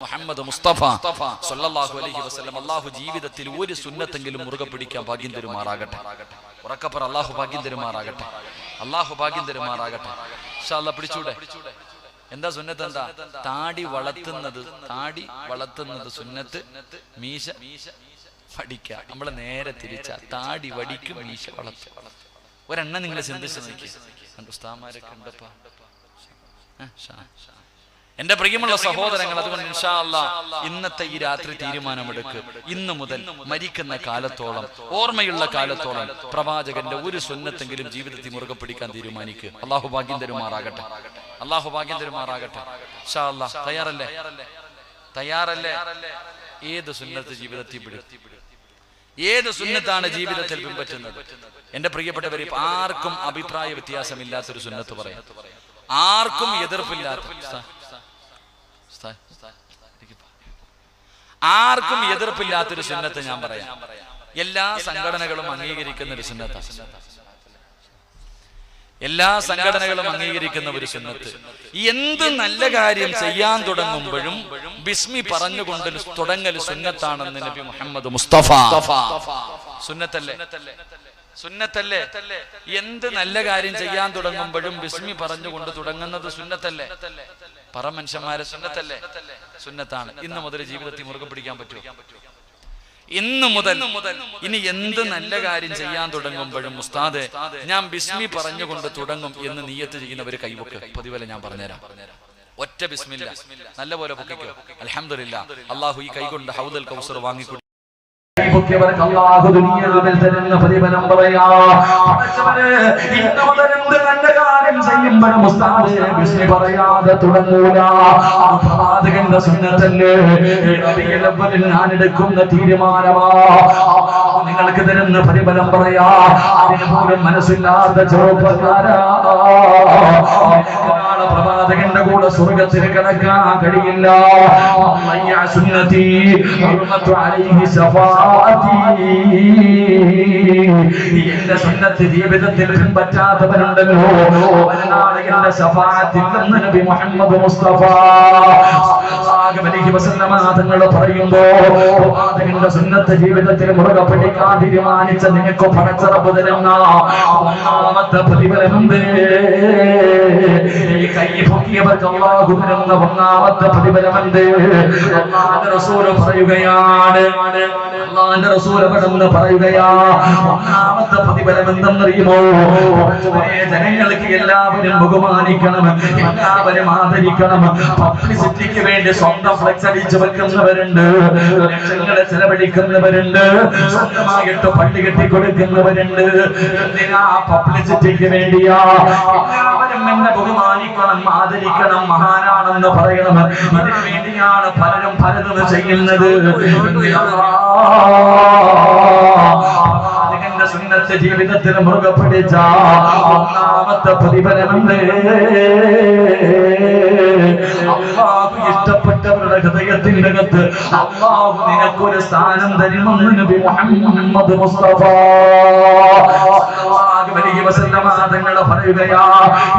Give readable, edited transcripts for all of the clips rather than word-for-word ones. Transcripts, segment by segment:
മുഹമ്മദ് മുസ്തഫ സല്ലല്ലാഹു അലൈഹി വസല്ലം അല്ലാഹു ജീവിതത്തിൽ ഒരു സുന്നത്തെങ്കിലും മുറുകെ പിടിക്കാൻ ഭാഗ്യം തരുമാറാകട്ടെ. ഉറക്കപ്പറ അല്ലാഹു ഭാഗ്യം തരുമാറാകട്ടെ. അല്ലാഹു ഭാഗ്യം തരുമാറാകട്ടെ. ഇൻഷാ അല്ലാഹ് പിടിച്ചൂടെ? എന്താ സുന്നത്ത്? എന്താ? താടി വളർത്തുന്നത് സുന്നത്ത്. മീശ വടിക്ക. നമ്മള് നേരെ തിരിച്ച താടി വടിക്കും, മീശ വളർത്തും. ഒരെണ്ണം നിങ്ങൾ ചിന്തിച്ച് നോക്കി. ഉസ്താദന്മാരൊക്കെ ഉണ്ടപ്പാ. എന്റെ പ്രിയമുള്ള സഹോദരങ്ങൾ, അതുകൊണ്ട് ഇൻഷാ അല്ലാഹ് ഇന്നത്തെ ഈ രാത്രി തീരുമാനമെടുക്ക്. ഇന്നു മുതൽ മരിക്കുന്ന കാലത്തോളം, ഓർമ്മയുള്ള കാലത്തോളം പ്രവാചകന്റെ ഒരു സുന്നത്തെങ്കിലും ജീവിതത്തിൽ മുറുകെ പിടിക്കാൻ തീരുമാനിക്കുക. അല്ലാഹു ഭാഗ്യം തരുമാറാകട്ടെ. അല്ലാഹു ഭാഗ്യം തരുമാറാകട്ടെ. ഇൻഷാ അല്ലാഹ് തയ്യാറല്ലേ? ഏത് സുന്നത്ത് ജീവിതത്തിൽ പിടിക്കും? ഏത് സുന്നത്താണ് ജീവിതത്തിൽ പിൻപറ്റുന്നത്? എന്റെ പ്രിയപ്പെട്ടവരെ, ആർക്കും അഭിപ്രായ വ്യത്യാസമില്ലാത്തൊരു സുന്നത്ത് പറയാം. ആർക്കും എതിർപ്പില്ലാത്തൊരു സുന്നത്ത് ഞാൻ പറയാം. എല്ലാ സംഘടനകളും അംഗീകരിക്കുന്ന ഒരു സുന്നത്താണ്. എല്ലാ സംഘടനകളും അംഗീകരിക്കുന്ന ഒരു സുന്നത്ത്. എന്ത് നല്ല കാര്യം ചെയ്യാൻ തുടങ്ങുമ്പോഴും ബിസ്മി പറഞ്ഞുകൊണ്ട് തുടങ്ങൽ സുന്നത്താണെന്ന് നബി മുഹമ്മദ് മുസ്തഫ. സുന്നത്തല്ലേ? എന്ത് നല്ല കാര്യം ചെയ്യാൻ തുടങ്ങുമ്പോഴും ബിസ്മി പറഞ്ഞുകൊണ്ട് തുടങ്ങുന്നത് സുന്നത്തല്ലേ? പറ മനുഷ്യന്മാരെ, സുന്നത്തല്ലേ? സുന്നത്താണ്. ഇന്ന് മുതൽ ജീവിതത്തിൽ മുറുകെ പിടിക്കാൻ പറ്റുമോ? ഇന്ന് മുതൽ ഇനി എന്ത് നല്ല കാര്യം ചെയ്യാൻ തുടങ്ങുമ്പോഴും ഉസ്താദേ ഞാൻ ബിസ്മി പറഞ്ഞുകൊണ്ട് തുടങ്ങും എന്ന് നിയ്യത്ത് ചെയ്യുന്നവര് കൈവക്ക്. പതിവല്ല ഞാൻ പറഞ്ഞുതരാം. ഒറ്റ ബിസ്മില്ല നല്ലപോലെ പൊക്കിക്കോ. അൽഹംദുലില്ലാ, അല്ലാഹു ഈ കൈകൊണ്ട് ഹൗദൽ കൗസർ വാങ്ങിക്കൊടുത്തു. അല്ലാഹു ദുനിയാവിൽ തരുന്ന പ്രതിഫലം പറയാ. ഇന്ന് മുതൽ എന്ത് നല്ല കാര്യം ചെയ്യുമ്പോഴും ഉസ്താദേ ബിസ്മി പറയാതെ തുടങ്ങൂല. പ്രവാചകന്റെ സുന്നത്തല്ലേ? ഞാൻ എടുക്കുന്ന തീരുമാനമാ. നിങ്ങൾക്ക് തരുന്ന പ്രതിഫലം പറയാ. അതിന് പോലും മനസ്സില്ലാത്ത ചെറുപ്പക്കാരാ, പ്രവാചകന്റെ കൂടെ സ്വർഗത്തിൽ കിടക്കാൻ കഴിയില്ല. എന്റെ സുന്നത്ത് ജീവിതത്തിൽ പിൻപറ്റാത്തവരുണ്ടല്ലോ, അവനാണ് എന്റെ ശഫാഅത്തില്ലെന്ന് നബി മുഹമ്മദ് മുസ്തഫ തങ്ങൾ പറയുമ്പോ, പ്രവാചകന്റെ സുന്നത്ത് ജീവിതത്തിൽ മുറുകെ പിടിക്കാൻ തീരുമാനിച്ച നിനക്ക് പടച്ചറപ്പ് തരുന്ന ഒന്നാമത്തെ പ്രതിഫലമുണ്ട്. ഈ കൈ പൊക്കിയവർക്ക് അല്ലാഹു തരുന്ന ഒന്നാമത്തെ പ്രതിഫലമുണ്ട്. അല്ലാഹുവിന്റെ റസൂൽ പറയുകയാണ്, ഒന്നാമത്തെ പ്രതിഫലം എന്തെന്നറിയുമോ? ജനങ്ങൾക്ക് എല്ലാവരും ബഹുമാനിക്കണം, എല്ലാവരും ആദരിക്കണം. പബ്ലിസിറ്റിക്ക് വേണ്ടി സ്വന്തം ഫ്ലെക്സ് അടിച്ചു വെക്കുന്നവരുണ്ട്, ലക്ഷങ്ങളെ ചെലവഴിക്കുന്നവരുണ്ട്, സ്വന്തമായിട്ട് പള്ളി കെട്ടി കൊടുക്കുന്നവരുണ്ട്. എന്തിനാ? പബ്ലിസിറ്റിക്ക് വേണ്ടിയാ. എല്ലാവരും എന്നെ ബഹുമാനിക്കണം, ആദരിക്കണം, മഹാനാണെന്ന് പറയണം. ഇതിനു വേണ്ടിയാണ് പലരും പലതും ചെയ്യുന്നത്. പ്രവാചകന്റെ സുന്നത്ത് ജീവിതത്തിൽ മുറുകെ പിടിച്ച ഒന്നാമത്തെ പ്രതിഫലമുണ്ട്. അല്ലാഹു ഇഷ്ടപ്പെട്ടവരുടെ ഹൃദയത്തിന്റെ അകത്ത് അല്ലാഹു നിനക്കൊരു സ്ഥാനം തരുമെന്ന് നബി മുഹമ്മദ് മുസ്തഫ തങ്ങൾ പറയുകയാ.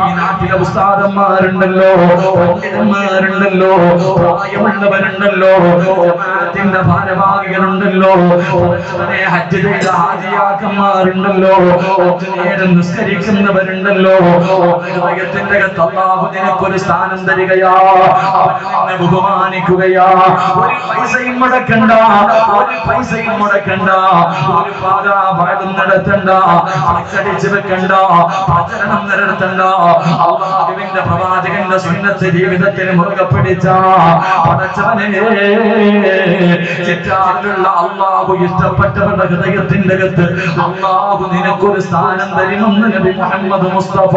ഈ നാട്ടിലെ ഉസ്താദന്മാരുണ്ടല്ലോ, പണ്ഡിതന്മാരുണ്ടല്ലോ, പ്രായമുള്ളവരുണ്ടല്ലോ, ജമാഅത്തിന്റെ ഭാരവാഹികളുണ്ടല്ലോ, ഹജ്ജ് ചെയ്ത ഹാജിയാക്കന്മാരുണ്ടല്ലോ, നേരം നിസ്കരിക്കുന്നവരുണ്ടല്ലോ, ഹൃദയത്തിന്റെ അകത്ത് അല്ലാഹു നിനക്കൊരു സ്ഥാനം തരികയാ. അവനെ ബഹുമാനിക്കുകയാ. ഒരു പൈസയും മുടക്കണ്ട, ഒരു പാകാപാടും നടത്തണ്ട, അടിച്ചു വെക്കണ്ട, പ്രചരണം നടത്തണ്ട. അല്ലാഹുവിന്റെ പ്രവാചകന്റെ സുന്നത്ത് ജീവിതത്തിൽ മുറുകെ പിടിച്ച പടച്ചവനെ, ചുറ്റാറിലുള്ള അല്ലാഹു ഇഷ്ടപ്പെട്ടവരുടെ ഹൃദയത്തിന്റെ അകത്ത് അല്ലാഹു നിനക്കൊരു സ്ഥാനം തരുമെന്ന് നബി മുഹമ്മദ് മുസ്തഫ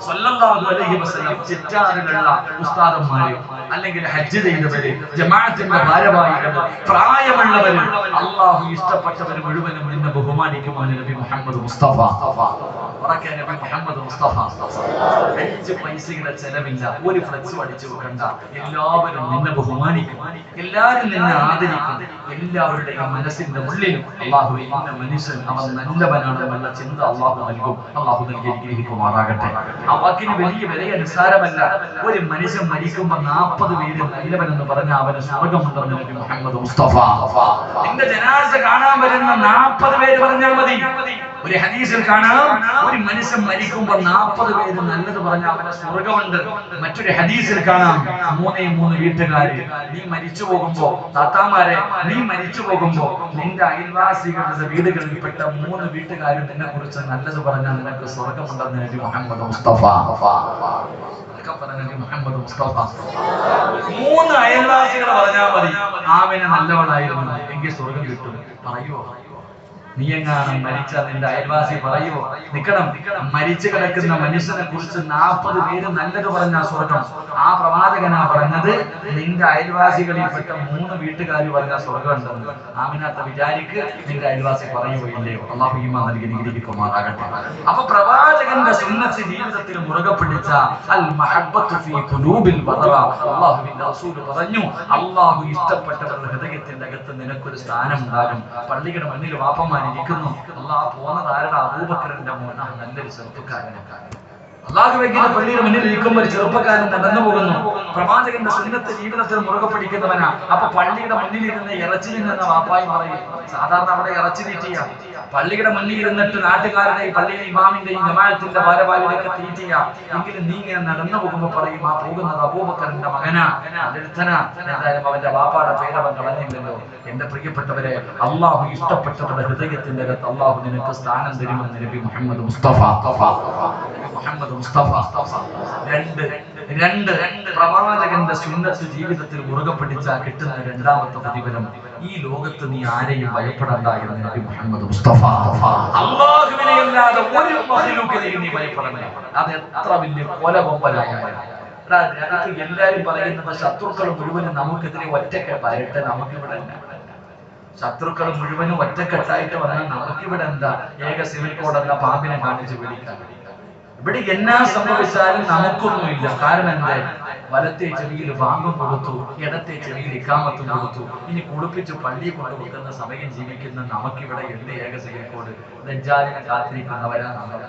സല്ലല്ലാഹു അലൈഹി വസല്ലം. ചുറ്റാറിലുള്ള ഉസ്താദന്മാര്, അല്ലെങ്കിൽ ഹജ്ജ് ചെയ്തവര്, ജമാഅത്തിന്റെ ഭാരവാഹികൾ, പ്രായമുള്ളവര്, അല്ലാഹു ഇഷ്ടപ്പെട്ടവർ മുഴുവനും നിന്നെ ബഹുമാനിക്കുമെന്ന് നബി മുഹമ്മദ് മുസ്തഫ. നബി മുഹമ്മദ് മുസ്തഫ 5 പൈസയുടെ ചെലവില്ല, ഒരു ഫ്ലെക്സ് അടിച്ചു വെക്കണ്ട. എല്ലാവരും നിന്നെ ബഹുമാനിക്കും, എല്ലാവരും നിന്നെ ആദരിക്കും. എല്ലാവരുടെയും മനസ്സിന്റെ ഉള്ളിലും അല്ലാഹു ഇന്ന മനുഷ്യൻ അവൻ നല്ലവനാണെന്നുള്ള ചിന്ത അല്ലാഹു നൽകും. അല്ലാഹു നൽകിയിരിക്കുമാറാകട്ടെ. ആ വാക്കിന് വലിയ വിലയ നിസ്സാരമല്ല. ഒരു മനുഷ്യൻ മരിക്കുമ്പോൾ 40 പേര് നല്ലവനെന്ന് പറഞ്ഞാൽ അവന് സ്വർഗമുണ്ടെന്ന് നബി മുഹമ്മദ് മുസ്തഫ. നിന്റെ ജനാസ കാണാൻ വരുന്ന 40 പേര് പറഞ്ഞാൽ മതി. ഒരു ഹദീസിൽ കാണാം, ഒരു മനുഷ്യൻ മരിക്കുമ്പോൾ 40 പേര് നല്ലത് പറഞ്ഞാൽ അവന് സ്വർഗമുണ്ട്. മറ്റൊരു ഹദീസിൽ കാണാം, 3 വീട്ടുകാര്. നീ മരിച്ചു പോകുമ്പോ, താത്താമാരെ, നീ മരിച്ചു പോകുമ്പോ നിന്റെ അയൽവാസികളുടെ വീടുകളിൽപ്പെട്ട 3 വീട്ടുകാരും നിന്നെ കുറിച്ച് നല്ലത് പറഞ്ഞാൽ നിനക്ക് സ്വർഗമുണ്ടെന്ന് നബി മുഹമ്മദ് മുസ്തഫ. മുഹമ്മദ് മുസ്തഫ 3 അയൽവാസികളെ പറഞ്ഞാൽ മതി, ആമിന നല്ലവളായിരുന്നു എങ്കിൽ സ്വർഗം കിട്ടും. പറയുവോ? നീ എങ്ങാനും മരിച്ച നിന്റെ അയൽവാസി പറയുവോ? നിക്കണം. മരിച്ചു കിടക്കുന്ന മനുഷ്യനെ കുറിച്ച് 40 പേര് നല്ലത് പറഞ്ഞ സ്വർഗം. ആ പ്രവാചകനാ പറഞ്ഞത്, നിന്റെ അയൽവാസികളിൽപ്പെട്ട 3 വീട്ടുകാർ പറഞ്ഞ സ്വർഗം ഉണ്ടെന്ന്. ആമിനാത്ത വിചാരിക്ക് നിന്റെ അയൽവാസി പറയുവോ ഇല്ലയോ? അല്ലാഹു ഈമാൻ നൽകി നിഗ്രഹിക്കുമാറാകട്ടെ. അപ്പൊ പ്രവാചകന്റെ സുന്നത്ത് ജീവിതത്തിൽ മുറുകെ പിടിച്ച അൽ മഹബ്ബത്തു ഫീ ഖുലൂബിൽ ബദറ. അല്ലാഹുവിന്റെ റസൂൽ പറഞ്ഞു, അല്ലാഹു ഇഷ്ടപ്പെട്ടവരുടെ ഹൃദയത്തിന്റെ അകത്ത് നിനക്കൊരു സ്ഥാനം ഉണ്ടാകും. പള്ളിയുടെ മുന്നിൽ വാപ്പമാർ ഇരിക്കുന്നു. അല്ലാഹ് പോന്നതാരുടെ? അബൂബക്കറിന്റെ മോനാ, നല്ലൊരു ചെറുപ്പക്കാരനൊക്കെ. അല്ലാഹുവിന്റെ പള്ളിയുടെ മുന്നിൽ ഇരിക്കുമ്പോൾ ഒരു ചെറുപ്പക്കാരൻ നടന്നു പോകുന്നു. പ്രവാചകന്റെ സുന്നത്ത് ജീവിതത്തിൽ മുറുകെ പിടിക്കുന്നവനാ. അപ്പൊ പള്ളിയുടെ മുന്നിൽ ഇരുന്ന് ഇറച്ചി തിന്നുന്ന വാപ്പായി പറയും. സാധാരണ അവിടെ ഇറച്ചി തീറ്റിയ. പള്ളിയുടെ മുന്നിൽ ഇരുന്നിട്ട് നാട്ടുകാരുടെയും പള്ളിയിലെ ഇമാമിന്റെയും ജമാഅത്തിന്റെ ഭാരവാഹികളൊക്കെ തീറ്റിയ. എങ്കിലും നീ ഇങ്ങനെ നടന്നു പോകുമ്പോ പറയും, ആ പോകുന്നത് അബൂബക്കറിന്റെ മകനാ, ലളിതനാ. എന്തായാലും അവന്റെ വാപ്പാടെ പേരവൻ കളഞ്ഞില്ലല്ലോ. എന്റെ പ്രിയപ്പെട്ടവരെ, അള്ളാഹു ഇഷ്ടപ്പെട്ടവരുടെ ഹൃദയത്തിന്റെ അകത്ത് അള്ളാഹു നിനക്ക് സ്ഥാനം തരുമെന്ന് നബി മുഹമ്മദ് മുസ്തഫ. മുഹമ്മദ് മുസ്തഫ. രണ്ട് പ്രവാചകന്റെ സുന്നത്ത് ജീവിതത്തിൽ മുറുകെ പിടിച്ചാൽ കിട്ടുന്ന രണ്ടാമത്തെ പ്രതിഫലം, ഈ ലോകത്ത് നീ ആരെയും ഭയപ്പെടണ്ട എന്ന് നബി മുഹമ്മദ് മുസ്തഫ. അല്ലാഹുവിനെ അല്ലാതെ ഒരു മഖ്ലൂഖിനെയും നീ ഭയപ്പെടണ്ട. അത് എത്ര വലിയ കൊലകൊമ്പലായാലും. എല്ലാരും പറയുന്നത് ശത്രുക്കൾ മുഴുവനും നമുക്കെതിരെ ഒറ്റക്കെട്ട് വരട്ടെ. നമുക്കിവിടെ ശത്രുക്കൾ മുഴുവനും ഒറ്റക്കെട്ടായിട്ട് വന്നാൽ നമുക്കിവിടെ എന്താ? ഏക സിവിൽ കോഡ് എന്ന പാമ്പിനെ കാണിച്ച് പിടിക്കാൻ. ഇവിടെ എന്നാ സംഭവിച്ചാലും നമുക്കൊന്നുമില്ല. കാരണം എന്താ? വലത്തെ ചെവിയിൽ ബാങ്കും കൊടുത്തു, ഇടത്തെ ചെവിയിൽ ഇഖാമത്തും കൊടുത്തു. ഇനി കുളിപ്പിച്ച് പള്ളിയിൽ കൊണ്ടുവെക്കുന്ന സമയം ജീവിക്കുന്ന നമുക്കിവിടെ എന്ത് ഏക സിവിൽ കോഡ്? ദജ്ജാലിനെ കാത്തിരിക്കുന്നവരാ നമ്മൾ.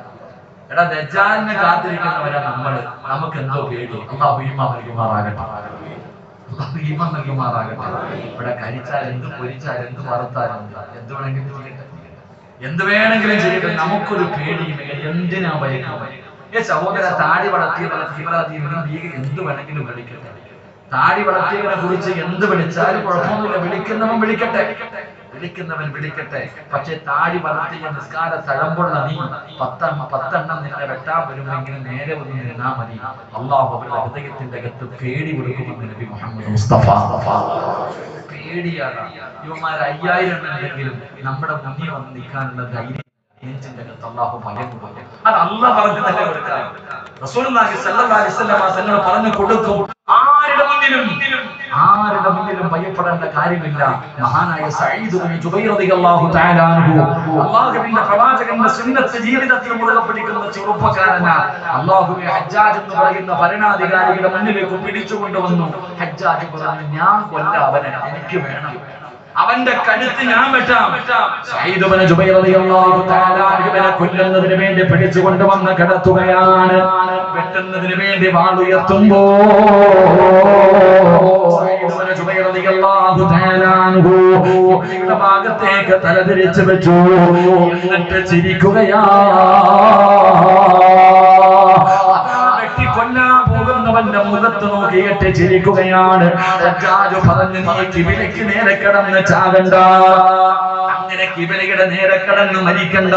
എടാ, ദജ്ജാലിനെ കാത്തിരിക്കുന്നവരാ നമ്മള്. നമുക്ക് എന്തോ പേടി. അല്ലാഹു ഈമാൻ നൽകുമാറാകട്ടെ. അല്ലാഹു ഈമാൻ നൽകുമാറാകട്ടെ. ഇവിടെ കരിച്ചാൽ എന്ത്, പൊരിച്ചാൽ എന്ത്, വറുത്താലും എന്ത് വേണമെങ്കിലും ചെയ്യട്ടെ, എന്ത് വേണമെങ്കിലും ചെയ്യട്ടെ. നമുക്കൊരു പേടിയുമില്ല. എന്തിനാ ഭയക്കുന്നത്? സഹോദര, താടി വളർത്തിയവരെ തീവ്രവാദിയും എന്ത് വേണമെങ്കിലും വിളിക്കട്ടെ. താടി വളർത്തിയവരെ കുറിച്ച് എന്ത് വിളിച്ചാലും കുഴപ്പമൊന്നുമില്ല. വിളിക്കുന്നവൻ വിളിക്കട്ടെ, വിളിക്കുന്നവൻ വിളിക്കട്ടെ. പക്ഷെ താടി വളർത്തിയ നിസ്കാര തഴമ്പുള്ള നീ 10 നിന്നെ വെട്ടാൻ വരുമെങ്കിലും നേരെ ഒന്ന് നിന്നാ മതി. അല്ലാഹു അവരുടെ ഹൃദയത്തിന്റെ അകത്ത് പേടി കൊടുക്കുമെന്ന് നബി മുഹമ്മദ് മുസ്തഫ. പേടിയാണ്. ഇവന്മാർ 5000 ഉണ്ടെങ്കിലും നമ്മുടെ മുന്നിൽ വന്ന് നിൽക്കാനുള്ള ധൈര്യം അല്ലാഹു ഭയം കൊടുക്കും. അത് അല്ലാഹ് പറഞ്ഞു തന്നെ കൊടുക്കാം. റസൂലുള്ളാഹി സ്വല്ലല്ലാഹു അലൈഹി വസല്ലം തങ്ങൾ പറഞ്ഞു കൊടുക്കും, ആരുടെ മുന്നിലും ഭയപ്പെടേണ്ട കാര്യമില്ല. മഹാനായ സഈദ് ഇബ്നു ജുബൈർ റളിയല്ലാഹു തആല അൻഹു, അല്ലാഹുവിന്റെ പ്രവാചകന്റെ സുന്നത്ത് ജീവിതത്തിൽ മുറുകെ പിടിക്കുന്ന ചെറുപ്പക്കാരനാ. അല്ലാഹുവേ, ഹജ്ജാജ് എന്ന് പറയുന്ന ഭരണാധികാരിയുടെ മുന്നിലേക്ക് പിടിച്ചുകൊണ്ടുവന്നു. ഹജ്ജാജ് പറഞ്ഞു, ഞാൻ കൊല്ല അവനെ, എനിക്ക് വേണം, അവന്റെ കഴുത്ത് ഞാൻ വെട്ടാം. സഈദ് ഇബ്നു ജുബൈർ റളിയല്ലാഹു തആല അൻഹുവിനെ കൊല്ലുന്നതിന് വേണ്ടി പിടിച്ചുകൊണ്ടുവന്ന് കിടത്തുകയാണ്. വെട്ടുന്നതിന് വേണ്ടി വാൾ ഉയർത്തുമ്പോൾ സഈദ് ഇബ്നു ജുബൈർ റളിയല്ലാഹു തആല അൻഹു ഇവരുടെ ഭാഗത്തേക്ക് തലതിരിച്ചു വെച്ചു. എന്നിട്ട് ചിരിക്കുകയാ. കൊല്ലാൻ പോകുന്നവന്റെ മുഖത്ത് നോക്കിയിട്ട് ചിരിക്കുകയാണ്. ഹജ്ജാജ് പറഞ്ഞു, നീ കിബിലയ്ക്ക് നേരെ കിടന്ന് ചാകണ്ട, അങ്ങനെ കിബിലയുടെ നേരെ കിടന്ന് മരിക്കണ്ട.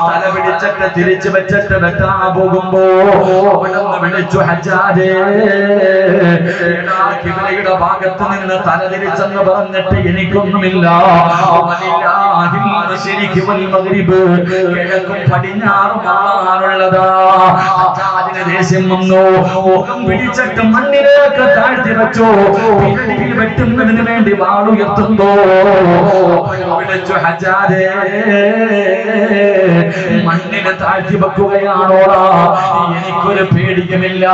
തല പിടിച്ചിട്ട് തിരിച്ചു വെച്ചിട്ട് വെട്ടാൻ പോകുമ്പോ അവിടുന്ന് വിളിച്ചു, ഹജ്ജാജേ, കിബിലയുടെ ഭാഗത്ത് നിന്ന് തല തിരിച്ചെന്ന് പറഞ്ഞിട്ട് എനിക്കൊന്നുമില്ല. കിഴക്കും പടിഞ്ഞാറും ആണുള്ളതാ. ഹജ്ജാജിന് ദേഷ്യം വന്നു. മുഖം പിടിച്ചിട്ട് മണ്ണിലേക്ക് താഴ്ത്തി വെച്ചു. പിരടിയിൽ വെട്ടുന്നതിന് വേണ്ടി വാളുയർത്തുമ്പോ വിളിച്ചു, ഹജ്ജാജേ, മണ്ണിനെ താഴ്ത്തി വെക്കുകയാണോടാ? എനിക്കൊരു പേടിയുമില്ല.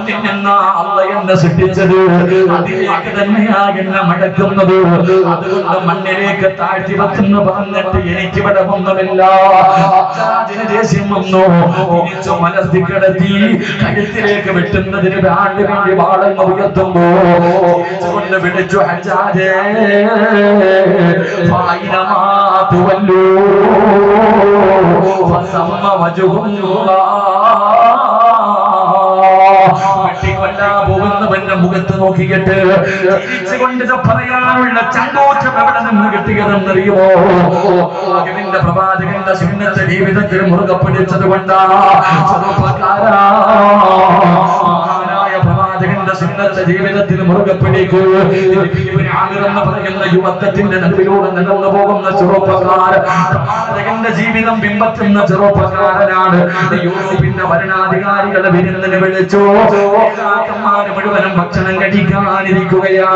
മണ്ണിൽ നിന്ന് അള്ള എന്നെ സൃഷ്ടിച്ചത്, അതിലേക്ക് തന്നെയാ എന്നെ മടക്കുന്നത്. അതുകൊണ്ട് മണ്ണിലേക്ക് താഴ്ത്തി വെച്ചെന്ന് പറഞ്ഞിട്ട് എനിക്കിവിടെ ഒന്നുമില്ല. അതിന് ദേഷ്യം വന്നു. തിരിച്ചു മലർത്തി കിടത്തി കഴുത്തിലേക്ക് വെട്ടുന്നതിന് വേണ്ടി വാളങ്ങ് ഉയർത്തുമ്പോ തിരിച്ചുകൊണ്ട് വിളിച്ചു, ഹജ്ജാജേ ഫൈനമാതുവല്ലൂ ഫസമ്മ വെട്ടിക്കൊല്ലാൻ പോകുന്നവന്റെ മുഖത്ത് നോക്കിയിട്ട് തിരിച്ചുകൊണ്ട് പറയാനുള്ള ചങ്കോറ്റം എവിടെ നിന്ന് കിട്ടിയതെന്നറിയുമോ? ഇതിന്റെ പ്രവാചകന്റെ സുന്നത്ത് ജീവിതത്തിൽ മുറുകെ പിടിച്ചത് കൊണ്ടാ. ചെറുപ്പക്കാരാ, പ്രവാചകന്റെ സുന്നത്ത് ജീവിതത്തിൽ മുറുകെ പിടിക്കൂ. എന്ന് പറയുന്ന യുവത്വത്തിന്റെ നടുവിലൂടെ നടന്നു പോകുന്ന ചെറുപ്പക്കാരൻ, പ്രവാചകന്റെ ജീവിതം ബിംബത്തുന്ന ചെറുപ്പക്കാരനാണ്. യൂറോപ്പിന്റെ ഭരണാധികാരികളെ വിരുന്നിന് വിളിച്ചു. നേതാക്കന്മാര് മുഴുവനും ഭക്ഷണം കഴിക്കാനിരിക്കുകയാ.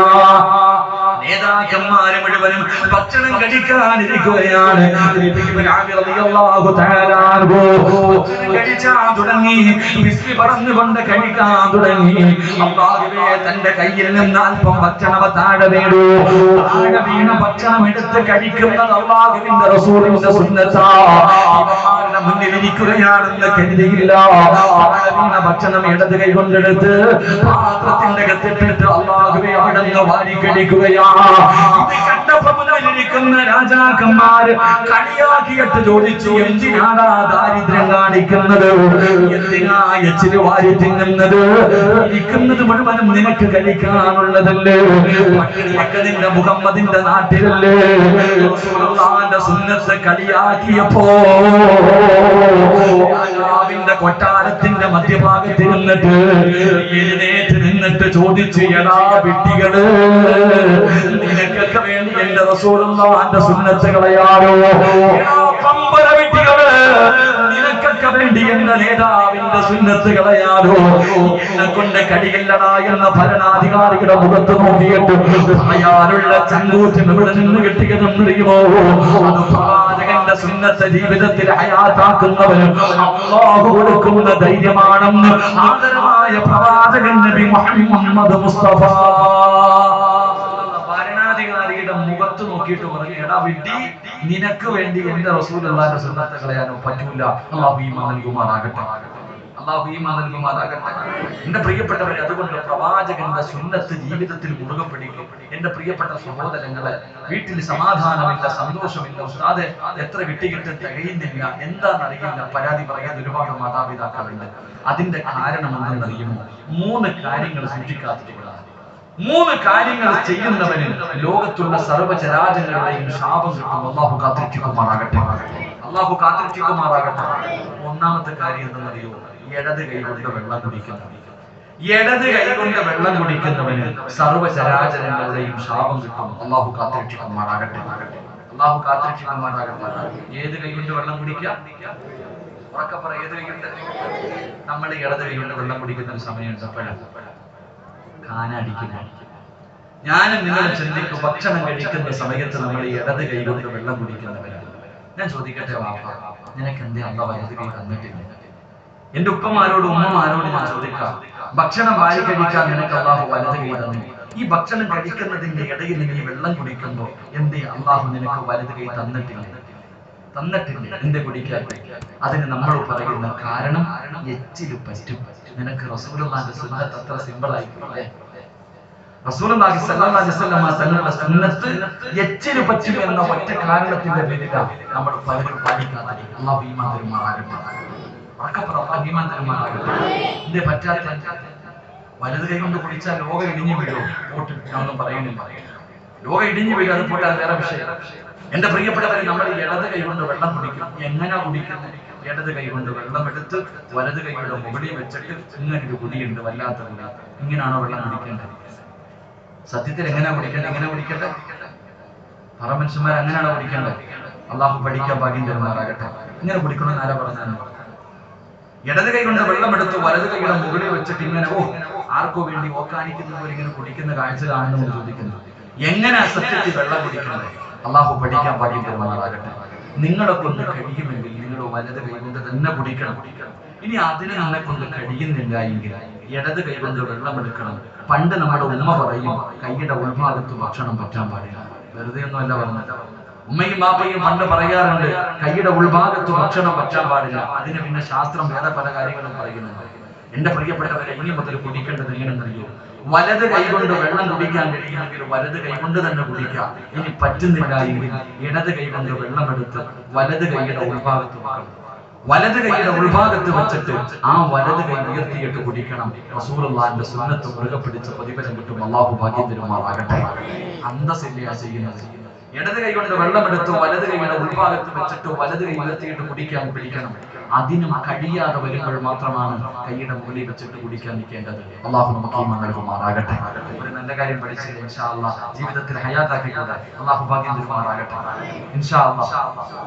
നേതാക്കന്മാര് മുഴുവനും ഭക്ഷണം കഴിക്കാനിരിക്കുകയാണ്. കഴിച്ചാൻ തുടങ്ങി, വിസ്മി പറഞ്ഞുകൊണ്ട് കഴിക്കാൻ തുടങ്ങി. അല്ലാഹുവേ, തന്റെ കയ്യിൽ നിന്ന് അല്പം ഭക്ഷണം താഴെ വീണു. താഴെ വീണ ഭക്ഷണം എടുത്ത് കഴിക്കുന്നത് അല്ലാഹുവിന്റെ റസൂലിന്റെ സുന്നത്താ. ഇവന്മാരുടെ മുന്നിൽ ഇരിക്കുകയാണെന്ന് കരുതിയില്ല. താഴെ വീണ ഭക്ഷണം ഇടത് കൈ കൊണ്ടെടുത്ത് പാത്രത്തിന്റെ അകത്തിട്ടിട്ട് അല്ലാഹുവേ അവിടെ നിന്ന് വാരി കഴിക്കുകയാ. ഇത് കണ്ടപ്പോൾ മുന്നിലിരിക്കുന്ന രാജാക്കന്മാര് കളിയാക്കിയിട്ട് ചോദിച്ചു, എന്തിനാണ് ദാരിദ്ര്യം കാണിക്കുന്നത്? എന്തിനാ എച്ചില് വാരി തിന്നുന്നത്? ഇരിക്കുന്നത് മുഴുവനും നിനക്ക് കഴിക്കാനുള്ളതല്ലേ? പട്ടിണിയൊക്കെ നിന്റെ മുഹമ്മദിന്റെ നാട്ടിലല്ലേ? റസൂലുള്ളാഹിന്റെ സുന്നത്ത് കളിയാക്കിയപ്പോ രാജാവിന്റെ കൊട്ടാരത്തിന്റെ മധ്യഭാഗത്തിരുന്നിട്ട് എഴുന്നേറ്റ് നിന്നിട്ട് ചോദിച്ചു, എടാ വിട്ടികള്, നിനക്കൊക്കെ വേണ്ടി എന്റെ റസൂലുള്ളാഹിന്റെ സുന്നത്ത് കളയാനോ? പമ്പര വിട്ടികള്, നിനക്കൊക്കെ വേണ്ടി എന്റെ നേതാവിന്റെ സുന്നത്ത് കളയാനോ? എന്നെ കൊണ്ട് കഴിയില്ലടാ എന്ന ഭരണാധികാരിയുടെ മുഖത്ത് നോക്കിയിട്ട് അയാളുള്ള ചങ്കൂറ്റം ഇവിടെ നിന്ന് കിട്ടിയതെന്നറിയുമോ? അത് പ്രവാചകന്റെ സുന്നത്ത് ജീവിതത്തിൽ ഹയാത്താക്കുന്നവന് അല്ലാഹു കൊടുക്കുന്ന ധൈര്യമാണെന്ന് ആദരവായ പ്രവാചകൻ നബി മുഹമ്മദ് മുസ്തഫ ഭരണാധികാരിയുടെ മുഖത്ത് നോക്കിയിട്ട് പറഞ്ഞു, എടാ വിട്ടി, നിനക്ക് വേണ്ടി എന്റെ റസൂലുള്ളാഹിന്റെ സുന്നത്ത് കളയാനോ പറ്റൂല. അല്ലാഹു ഈമാൻ നൽകുമാറാകട്ടെ, അല്ലാഹു ഈമാൻ നൽകുമാറാകട്ടെ. എന്റെ പ്രിയപ്പെട്ടവരെ, അതുകൊണ്ട് പ്രവാചകന്റെ സുന്നത്ത് ജീവിതത്തിൽ മുറുകെ പിടിക്കും. എന്റെ പ്രിയപ്പെട്ട സഹോദരങ്ങളെ, വീട്ടിൽ സമാധാനമില്ല, സന്തോഷമില്ല, ഉസ്താദെ എത്ര കിട്ടിയിട്ട് തികയുന്നില്ല, എന്താണെന്നറിയില്ല, പരാതി പറയാൻ ഒരുപാട് മാതാപിതാക്കളുണ്ട്. അതിന്റെ കാരണം എന്തെന്നറിയുമോ? 3 കാര്യങ്ങൾ സൂക്ഷിക്കാത്തതുകൊണ്ടാണ്. 3 കാര്യങ്ങൾ ചെയ്യുന്നവന് ലോകത്തുള്ള സർവ്വചരാചരങ്ങളുടെയും ശാപം കിട്ടും. അല്ലാഹു കാത്തിരക്ഷിക്കുമാറാകട്ടെ, അല്ലാഹു കാത്തിരക്ഷിക്കുമാറാകട്ടെ. ഒന്നാമത്തെ കാര്യം എന്തെന്നറിയോ? ഇടത് കൈ കൊണ്ട് വെള്ളം കുടിക്കുന്നത്. ഇടത് കൈ കൊണ്ട് വെള്ളം കുടിക്കുന്നവന് സർവ്വചരാചരങ്ങളുടെയും ശാപം കിട്ടും. അല്ലാഹു കാത്തിരക്ഷിക്കുമാറാകട്ടെ, അല്ലാഹു കാത്തിരക്ഷിക്കുമാറാകട്ടെ. ഏത് കൈ കൊണ്ട് വെള്ളം കുടിക്കുക? ഉറക്കെ പറ, ഏത് കൈ കൊണ്ട്? നമ്മൾ ഇടത് കൈ കൊണ്ട് വെള്ളം കുടിക്കുന്ന ഒരു സമയമുണ്ട്. കാനടിക്കുന്നു. ഞാനും നിങ്ങളും ചിന്തിക്കും, ഭക്ഷണം കഴിക്കുന്ന സമയത്ത് നമ്മൾ ഇടത് കൈ കൊണ്ട് വെള്ളം കുടിക്കുന്നവരാണ്. ഞാൻ ചോദിക്കട്ടെ വാപ്പ, നിനക്ക് എന്തേ അല്ലാഹു വലത് കൈ തന്നിട്ടില്ല? എന്റെ ഉപ്പമാരോടും ഉമ്മമാരോടും ഞാൻ ചോദിക്കാം, ഭക്ഷണം വാരി കഴിക്കാൻ നിനക്ക് അല്ലാഹു വലത് കൈ തന്നു. ഈ ഭക്ഷണം കഴിക്കുന്നതിന്റെ ഇടയിൽ നീ വെള്ളം കുടിക്കുമ്പോ എന്തേ അല്ലാഹു നിനക്ക് വലത് കൈ തന്നിട്ടില്ല? എന്തേ കുടിക്കാൻ? അതിന് നമ്മൾ പറയുന്ന കാരണം എച്ചില് പറ്റും. നിനക്ക് റസൂലുള്ളാഹിന്റെ സുന്നത്ത് അത്ര സിമ്പിൾ ആയിട്ടില്ലേ? റസൂലുള്ളാഹി സ്വല്ലല്ലാഹു അലൈഹി വസല്ലം തങ്ങളുടെ സുന്നത്ത് എച്ചില് പറ്റും എന്ന ഒറ്റ കാരണത്തിന്റെ പേരിലാണ് നമ്മൾ പലരും പാലിക്കാത്തത്. അല്ലാഹു ഈമാൻ തരുമാറാകട്ടെ, അല്ലാഹു ഈമാൻ തരുമാറാകട്ടെ. എന്തേ പറ്റാത്ത? വലത് കൈ കൊണ്ട് കുടിച്ചാൽ ലോകം ഇടിഞ്ഞു വീഴും. പോട്ട്, ഞാനൊന്നും പറയുന്നില്ല, ലോകം ഇടിഞ്ഞു വീഴും. അത് പോട്ടെ, അത് വേറെ വിഷയം. എന്റെ പ്രിയപ്പെട്ടവരെ, നമ്മൾ ഇടത് കൈ കൊണ്ട് വെള്ളം കുടിക്കും. എങ്ങനെയാ കുടിക്കുന്നത്? ഇടത് കൈ കൊണ്ട് വെള്ളം എടുത്ത് വലത് കൈയുടെ മുകളിൽ വെച്ചിട്ട് ഇങ്ങനെ ഒരു കുടിയുണ്ട്, വല്ലാത്ത കുടി. ഇങ്ങനെയാണോ വെള്ളം കുടിക്കേണ്ടത്? സത്യത്തിൽ എങ്ങനെയാ കുടിക്കേണ്ടത്? എങ്ങനെ കുടിക്കേണ്ടത്? പറ മനുഷ്യന്മാർ, അങ്ങനെയാണോ കുടിക്കേണ്ടത്? അല്ലാഹു പഠിക്കാൻ ഭാഗ്യം തരുമാറാകട്ടെ. ഇങ്ങനെ കുടിക്കണമെന്ന് ആരാ പറഞ്ഞാൽ? ഇടത് കൈ കൊണ്ട് വെള്ളം എടുത്ത് വലത് കൈയുടെ മുകളിൽ വെച്ചിട്ട് ഇങ്ങനെ ആർക്കോ വേണ്ടി ഓക്കാനിക്കുന്ന പോലെ ഇങ്ങനെ കുടിക്കുന്ന കാഴ്ച കാണുന്നു ചോദിക്കുന്നു. എങ്ങനെ സത്യത്തിൽ വെള്ളം കുടിക്കുന്നത്? അല്ലാഹു പഠിക്കാൻ ഭാഗ്യം തരുമാറാകട്ടെ. നിങ്ങളെ കൊണ്ട് കഴിയുമെങ്കിൽ നിങ്ങൾ വലത് കൈ കൊണ്ട് തന്നെ കുടിക്കണം. ഇനി അതിന് നമ്മളെ കൊണ്ട് കഴിയുന്നില്ല എങ്കിൽ ഇടത് കൈകൊണ്ട് വെള്ളമെടുക്കണം. പണ്ട് നമ്മുടെ ഉമ്മ പറയും കൈയുടെ ഉൾഭാഗത്ത് ഭക്ഷണം പറ്റാൻ പാടില്ല. വെറുതെ ഒന്നുമല്ല പറഞ്ഞത്. ഉമ്മയും ബാപ്പയും പണ്ട് പറയാറുണ്ട് കൈയുടെ ഉൾഭാഗത്ത് ഭക്ഷണം പറ്റാൻ പാടില്ല. അതിന് പിന്നെ ശാസ്ത്രം വേറെ പല കാര്യങ്ങളും പറയുന്നുണ്ട്. എന്റെ പ്രിയപ്പെട്ടവരെ, ഇനി മുതൽ കുടിക്കേണ്ടത് എങ്ങനെയെന്നറിയോ? വലത് കൈകൊണ്ട് വെള്ളം കുടിക്കാൻ കഴിയുമെങ്കിൽ വലത് കൈകൊണ്ട് തന്നെ കുടിക്കാം. ഇനി പറ്റുന്നില്ല എങ്കിൽ ഇടത് കൈകൊണ്ട് വെള്ളമെടുത്ത് വലത് കൈയുടെ ഉൾഭാഗത്ത് വെക്കണം. വലത് കൈയുടെ ഉൾഭാഗത്ത് വെച്ചിട്ട് ആ വലത് കൈ ഉയർത്തിയിട്ട് കുടിക്കണം. റസൂലുള്ളാഹിന്റെ സുന്നത്ത് മുറുകെ പിടിച്ച് പ്രതിഫലം കിട്ടും. അല്ലാഹു ഭാഗ്യം തരുമാറാകട്ടെ. അന്തസ്സില്ല ചെയ്യുന്നത്. ഇടത് കൈ കൊണ്ട് വെള്ളമെടുത്ത് വലത് കൈയുടെ ഉൾഭാഗത്ത് വെച്ചിട്ട് വലത് കൈ ഉയർത്തിയിട്ട് കുടിക്കാൻ പിടിക്കണം. അതിനും കഴിയാതെ വരുമ്പോൾ മാത്രമാണ് കൈയുടെ മുകളിൽ വെച്ചിട്ട് കുടിക്കാൻ നിൽക്കേണ്ടത്. അല്ലാഹു നമുക്ക് ഈമാൻ നൽകുമാറാകട്ടെ. ഒരു നല്ല കാര്യം പഠിച്ചില്ല ഇൻഷാ അല്ലാഹ് ജീവിതത്തിൽ ഹയാത്താക്കിക്കൂടെ. അല്ലാഹു ഭാഗ്യം തരുമാറാകട്ടെ. ഇൻഷാ അല്ലാഹ്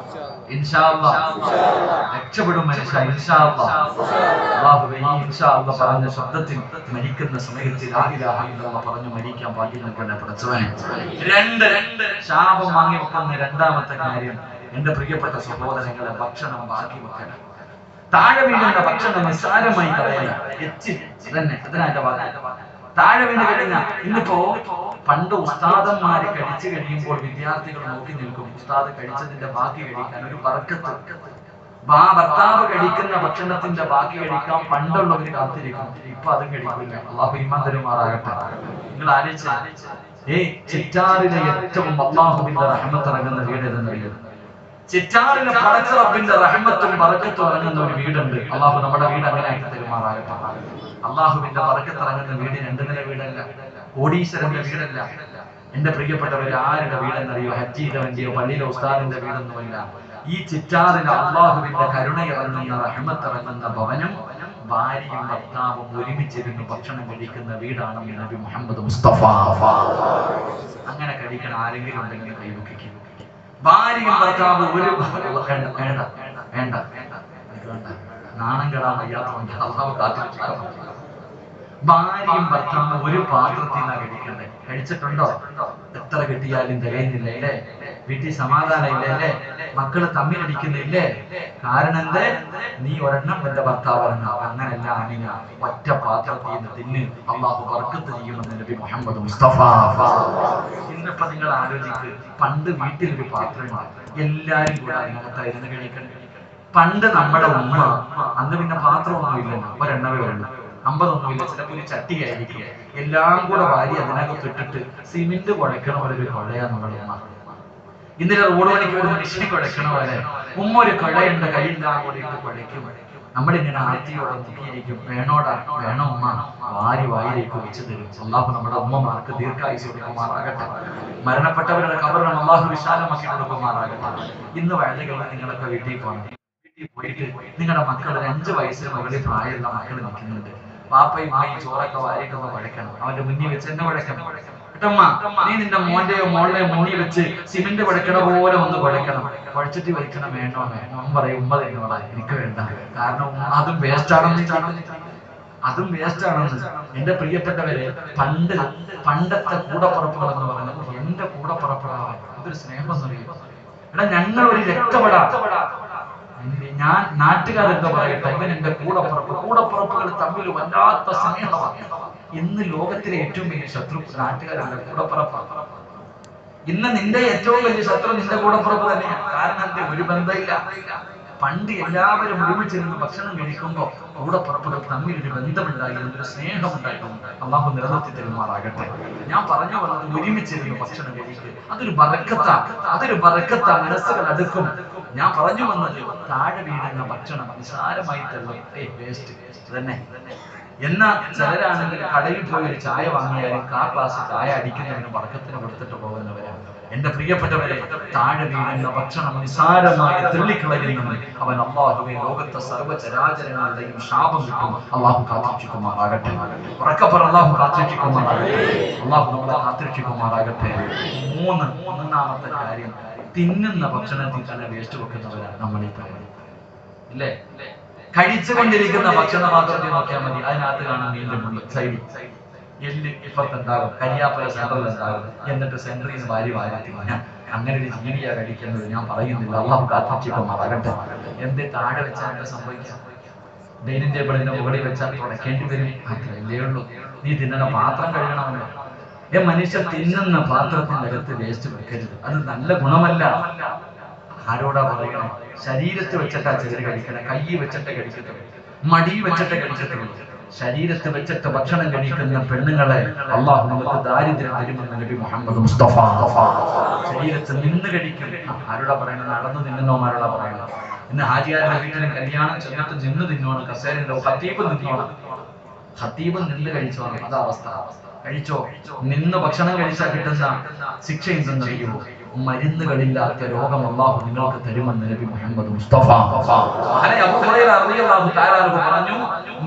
ഇൻഷാ അല്ലാഹ് രക്ഷപ്പെടും മനുഷ്യ. ഇൻഷാ അല്ലാഹ് അല്ലാഹുവേ ഈ ഇൻഷാ അല്ലാഹ് പറഞ്ഞ ശബ്ദത്തിൽ മരിക്കുന്ന സമയത്ത് ലാ ഇലാഹ ഇല്ലല്ലാഹ് പറഞ്ഞു മരിക്കാൻ ഭാഗ്യം നൽകണേ പടച്ചവനെ. രണ്ട് ശാപം വാങ്ങി വെക്കുന്ന രണ്ടാമത്തെ കാര്യം, എന്റെ പ്രിയപ്പെട്ട സഹോദരങ്ങളെ, ഭക്ഷണം ബാക്കി വെക്കണം. താഴെ വീഴുന്ന ഭക്ഷണം നിസ്സാരമായി കളയല. തന്നെ അതിനായിട്ട് താഴെ വീണ് കഴിഞ്ഞ ഇന്നിപ്പോ പണ്ട് ഉസ്താദന്മാര് കഴിച്ചു കഴിയുമ്പോൾ വിദ്യാർത്ഥികൾ നോക്കി നിൽക്കും. ഉസ്താദ് കഴിച്ചതിന്റെ ബാക്കി കഴിക്കാൻ ഒരു ബർക്കത്ത്. ഭർത്താവ് കഴിക്കുന്ന ഭക്ഷണത്തിന്റെ ബാക്കി കഴിക്കാൻ പണ്ടുള്ളവർ കാത്തിരിക്കും. ഇപ്പൊ അതും കഴിക്കില്ല. അല്ലാഹു ഈമാൻ തരുമാറാകട്ടെ. നിങ്ങൾ ആലോചിച്ച് ചിറ്റാറിലെ ഏറ്റവും അല്ലാഹുവിന്റെ റഹ്മത്ത് ഇറങ്ങുന്ന വീട് ഏതെന്നറിയാം? ചിറ്റാറിലെ പടച്ച റബ്ബിന്റെ റഹ്മത്തും ബറക്കത്തും ഇറങ്ങുന്ന ഒരു വീടുണ്ട്. അല്ലാഹു നമ്മുടെ വീട് അങ്ങനെ ആക്കി തരുമാറാകട്ടെ. അല്ലാഹുവിന്റെ ബറക്കത്ത് ഇറങ്ങുന്ന വീട് രണ്ട് നില വീടല്ല, കോടീശ്വരന്റെ വീടല്ല. എന്റെ പ്രിയപ്പെട്ടവര്, ആരുടെ വീടെന്നറിയോ? ഹജ്ജ് ചെയ്തവന്റെയോ പള്ളിയിലെ ഉസ്താദിന്റെ വീടൊന്നുമല്ല. ഈ ചിറ്റാറിലെ അല്ലാഹുവിന്റെ കരുണയിറങ്ങുന്ന റഹ്മത്ത് ഇറങ്ങുന്ന ഭവനം ഭാര്യയും ഭർത്താവും ഒരുമിച്ചിരുന്ന് ഭക്ഷണം കഴിക്കുന്ന വീടാണ് നബി മുഹമ്മദ് മുസ്തഫ. അങ്ങനെ കഴിക്കണം ആരെങ്കിലും ഉണ്ടെങ്കിൽ കൈവയ്ക്കും. ഭാര്യയും ഭർത്താവും ഒരു വേണ്ട നാണം കെടാൻ വയ്യാത്തതുകൊണ്ട് അള്ളാഹു കാത്തിരിക്കണം. ഭാര്യയും ഭർത്താവും ഒരു പാത്രത്തിൽ നിന്നാ കഴിക്കണ്ടേ? കഴിച്ചിട്ടുണ്ടോ? എത്ര കിട്ടിയാലും തികയുന്നില്ല അല്ലേ? വീട്ടിൽ സമാധാനം ഇല്ല അല്ലേ? മക്കള് തമ്മിലടിക്കുന്നില്ലേ? കാരണം എന്തേ? നീ ഒരെണ്ണം എന്റെ ഭർത്താവ് ഒരെണ്ണം. അങ്ങനല്ല അമിന, ഒറ്റ പാത്രത്തിൽ നിന്ന് തിന്ന് അള്ളാഹു ബർക്കത്ത് ചെയ്യുമെന്ന് നബി മുഹമ്മദ് മുസ്തഫ. ഇന്നിപ്പോ നിങ്ങൾ ആലോചിക്ക്, പണ്ട് വീട്ടിലൊരു പാത്രമാണ്, എല്ലാരും കൂടെ അതിനകത്തായിരുന്നു കഴിക്കണ്ടേ. പണ്ട് നമ്മുടെ ഉമ്മ, അന്ന് പിന്നെ പാത്രമൊന്നും ഇല്ലല്ലോ, ഒരെണ്ണവേ ഉള്ളൂ, 50 ചിലപ്പോൾ ഒരു ചട്ടിയായിരിക്കും, എല്ലാം കൂടെ വാരി അതിനകത്ത് ഇട്ടിട്ട് സിമെന്റ് കുഴക്കണ പോലെ ഒരു കുഴയാ നമ്മുടെ ഉമ്മ. ഇന്നലെ റോഡ് പണിക്ക് ഒരു മനുഷ്യനെ കുഴക്കണ പോലെ ഉമ്മ ഒരു കുഴയുണ്ട്, കയ്യിലാ കൂടി ഇട്ട് കുഴയ്ക്കും. നമ്മളിങ്ങനെ ആർത്തിയോടെ നോക്കിയിരിക്കും, വേണോടാ വേണോ ഉമ്മ, വാരിലേക്ക് വെച്ച് തരും. അല്ലാഹു നമ്മുടെ ഉമ്മമാർക്ക് ദീർഘായുസ് കൊടുക്കുമാറാകട്ടെ. മരണപ്പെട്ടവരുടെ ഖബറിനെ അല്ലാഹു വിശാലമാക്കി കൊടുക്കുമാറാകട്ടെ. ഇന്ന് വയലുകളിൽ നിങ്ങളൊക്കെ വീട്ടിൽ പോകണം. പോയിട്ട് നിങ്ങളുടെ മക്കൾ 5 വയസ്സിന് മുകളിൽ പ്രായമുള്ള മക്കൾ നിൽക്കുന്നുണ്ട്. പാപ്പയും മായും ചോറൊക്കെ വാരിട്ടൊന്ന് കുഴക്കണം. അവന്റെ മുന്നിൽ വെച്ച് എന്നെ കുഴക്കണം. കേട്ടമ്മ, നീ നിന്റെ മോന്റെയോ മോളുടെയോ മുന്നിൽ വെച്ച് സിമെന്റ് കുഴക്കണ പോലെ ഒന്ന് കുഴക്കണം. കുഴച്ചിട്ട് വയ്ക്കണം. വേണോ വേണോ പറയും. ഉമ്മ തന്നോളാ, എനിക്ക് വേണ്ട, കാരണം അതും വേസ്റ്റ് ആണെന്ന്. എന്റെ പ്രിയപ്പെട്ടവരെ, പണ്ടത്തെ കൂടപ്പുറപ്പുകൾ എന്ന് പറയുന്നത് എന്റെ കൂടപ്പുറപ്പുകളാണ്. ഇതൊരു സ്നേഹം എന്നറിയും. എടാ, ഞങ്ങൾ ഒരു രക്തപ്പെടാ, ഞാൻ നാട്ടുകാരെന്താ പറയട്ടെ, ഇവൻ എന്റെ കൂടപ്പുറപ്പുകൾ തമ്മിൽ വല്ലാത്ത സ്നേഹമാണ്. ഇന്ന് ലോകത്തിലെ ഏറ്റവും വലിയ ശത്രു നാട്ടുകാരല്ല, കൂടപ്പുറപ്പാണ്. ഇന്ന് നിന്റെ ഏറ്റവും വലിയ ശത്രു നിന്റെ കൂടപ്പുറപ്പ് തന്നെയാണ്. കാരണം എന്റെ ഒരു ബന്ധമില്ല. പണ്ട് എല്ലാവരും ഒരുമിച്ചിരുന്ന് ഭക്ഷണം കഴിക്കുമ്പോൾ കൂടപ്പുറപ്പുകൾ തമ്മിൽ ഒരു ബന്ധമുണ്ടായിരുന്നു, ഒരു സ്നേഹമുണ്ടായിരുന്നു. അല്ലാഹു നിലനിർത്തി തരുമാറാകട്ടെ. ഞാൻ പറഞ്ഞു വന്നത് ഒരുമിച്ചിരുന്ന് ഭക്ഷണം കഴിക്കുക, അതൊരു ബറക്കത്താ, മനസ്സുകൾ അടുക്കും. ഞാൻ പറഞ്ഞു വന്നത് താഴെ വീഴുന്ന ഭക്ഷണം നിസാരമായിട്ടല്ലോ, വേസ്റ്റ് തന്നെ. എന്നാൽ ചിലരാണെങ്കിൽ കടയിൽ പോയി ഒരു ചായ വാങ്ങിയാലും ഗ്ലാസ് ചായ അടിക്കുന്നതിന് ബർക്കത്തിന് കൊടുത്തിട്ട് പോകുന്നവരാണ്. എന്റെ പ്രിയപ്പെട്ടവരെ, താഴെ വീഴുന്ന ഭക്ഷണം നിസാരമായി തള്ളിക്കളയുന്നവൻ അവൻ അല്ലാഹുവേ ലോകത്തെ സർവ്വചരാചരങ്ങളുടെയും ശാപം കിട്ടും. അല്ലാഹു കാത്തിരക്ഷിക്കുമാറാകട്ടെ. ഉറക്കപ്പറ അല്ലാഹു കാത്തിരക്ഷിക്കുമാറാകട്ടെ. അല്ലാഹു നമ്മളെ കാത്തിരക്ഷിക്കുമാറാകട്ടെ. മൂന്നാമത്തെ കാര്യം, തിന്നുന്ന ഭക്ഷണത്തിൽ തന്നെ വേസ്റ്റ് വെക്കുന്നവരാണ് നമ്മളീ പറയുന്നത് ഇല്ലേ? കഴിച്ചുകൊണ്ടിരിക്കുന്ന ഭക്ഷണ പാത്രത്തിൽ നോക്കിയാൽ മതി, അതിനകത്ത് കാണാൻ മീനുണ്ട്, സൈഡിൽ എല്ല് ഇപ്പത്തുണ്ടാകും, കരിയാപ്പല സെന്ററിൽ ഉണ്ടാകും. എന്നിട്ട് സെന്ററിൽ നിന്ന് വാരി തിന്നാൻ. അങ്ങനെ ഒരു ജീവിയാ കഴിക്കുന്നത് ഞാൻ പറയുന്നില്ല. അല്ലാഹു കാത്തിരക്ഷിക്കുമാറാകട്ടെ. എന്തേ താഴെ വെച്ചാൽ എന്താ സംഭവിക്കാം? ഡൈനിങ് ടേബിളിന്റെ മുകളിൽ വെച്ചാൽ തുടക്കേണ്ടി വരും, അത്രയല്ലേ ഉള്ളൂ. നീ തിന്നണ പാത്രം കഴുകണമല്ലോ. മനുഷ്യർ തിന്നുന്ന പാത്രത്തിന്റെ അകത്ത് വേസ്റ്റ് വെക്കരുത്, അത് നല്ല ഗുണമല്ല. ആരോടാ പറയണം? ശരീരത്ത് വെച്ചിട്ടാ ചിലർ കഴിക്കണേ, കൈ വെച്ചിട്ട് കഴിക്കത്തുള്ളൂ, മടി വെച്ചിട്ട് കഴിക്കത്തുള്ളൂ. ശരീരത്ത് വെച്ചിട്ട് ഭക്ഷണം കഴിക്കുന്ന പെണ്ണുങ്ങളെ അള്ളാഹു നമുക്ക് ദാരിദ്ര്യം തരുമെന്ന് നബി മുഹമ്മദ് മുസ്തഫ. ശരീരത്ത് നിന്ന് കഴിക്കും. ആരോടാ പറയണത്? നടന്നു തിന്നുന്നവന്മാരോടാ പറയണത്. ഇന്ന് ഹാജിയാരുടെ വീട്ടിലും കല്യാണം ചെന്നിട്ട് നിന്ന് തിന്നോണം, കസേരന്റെ ഖത്തീബ് നിന്നോണം, ഖത്തീബ് നിന്ന് കഴിച്ചോണം. അതാ അവസ്ഥ. കഴിച്ചോ? നിന്ന് ഭക്ഷണം കഴിച്ചാൽ കിട്ടുന്ന ശിക്ഷ എന്തെന്നറിയുമോ? മരുന്നുകളില്ലാത്ത രോഗം അല്ലാഹു നിങ്ങൾക്ക് തരുമെന്ന് നബി മുഹമ്മദ് മുസ്തഫ. അബൂ ഹുറൈറ റളിയല്ലാഹു തആല പറഞ്ഞു,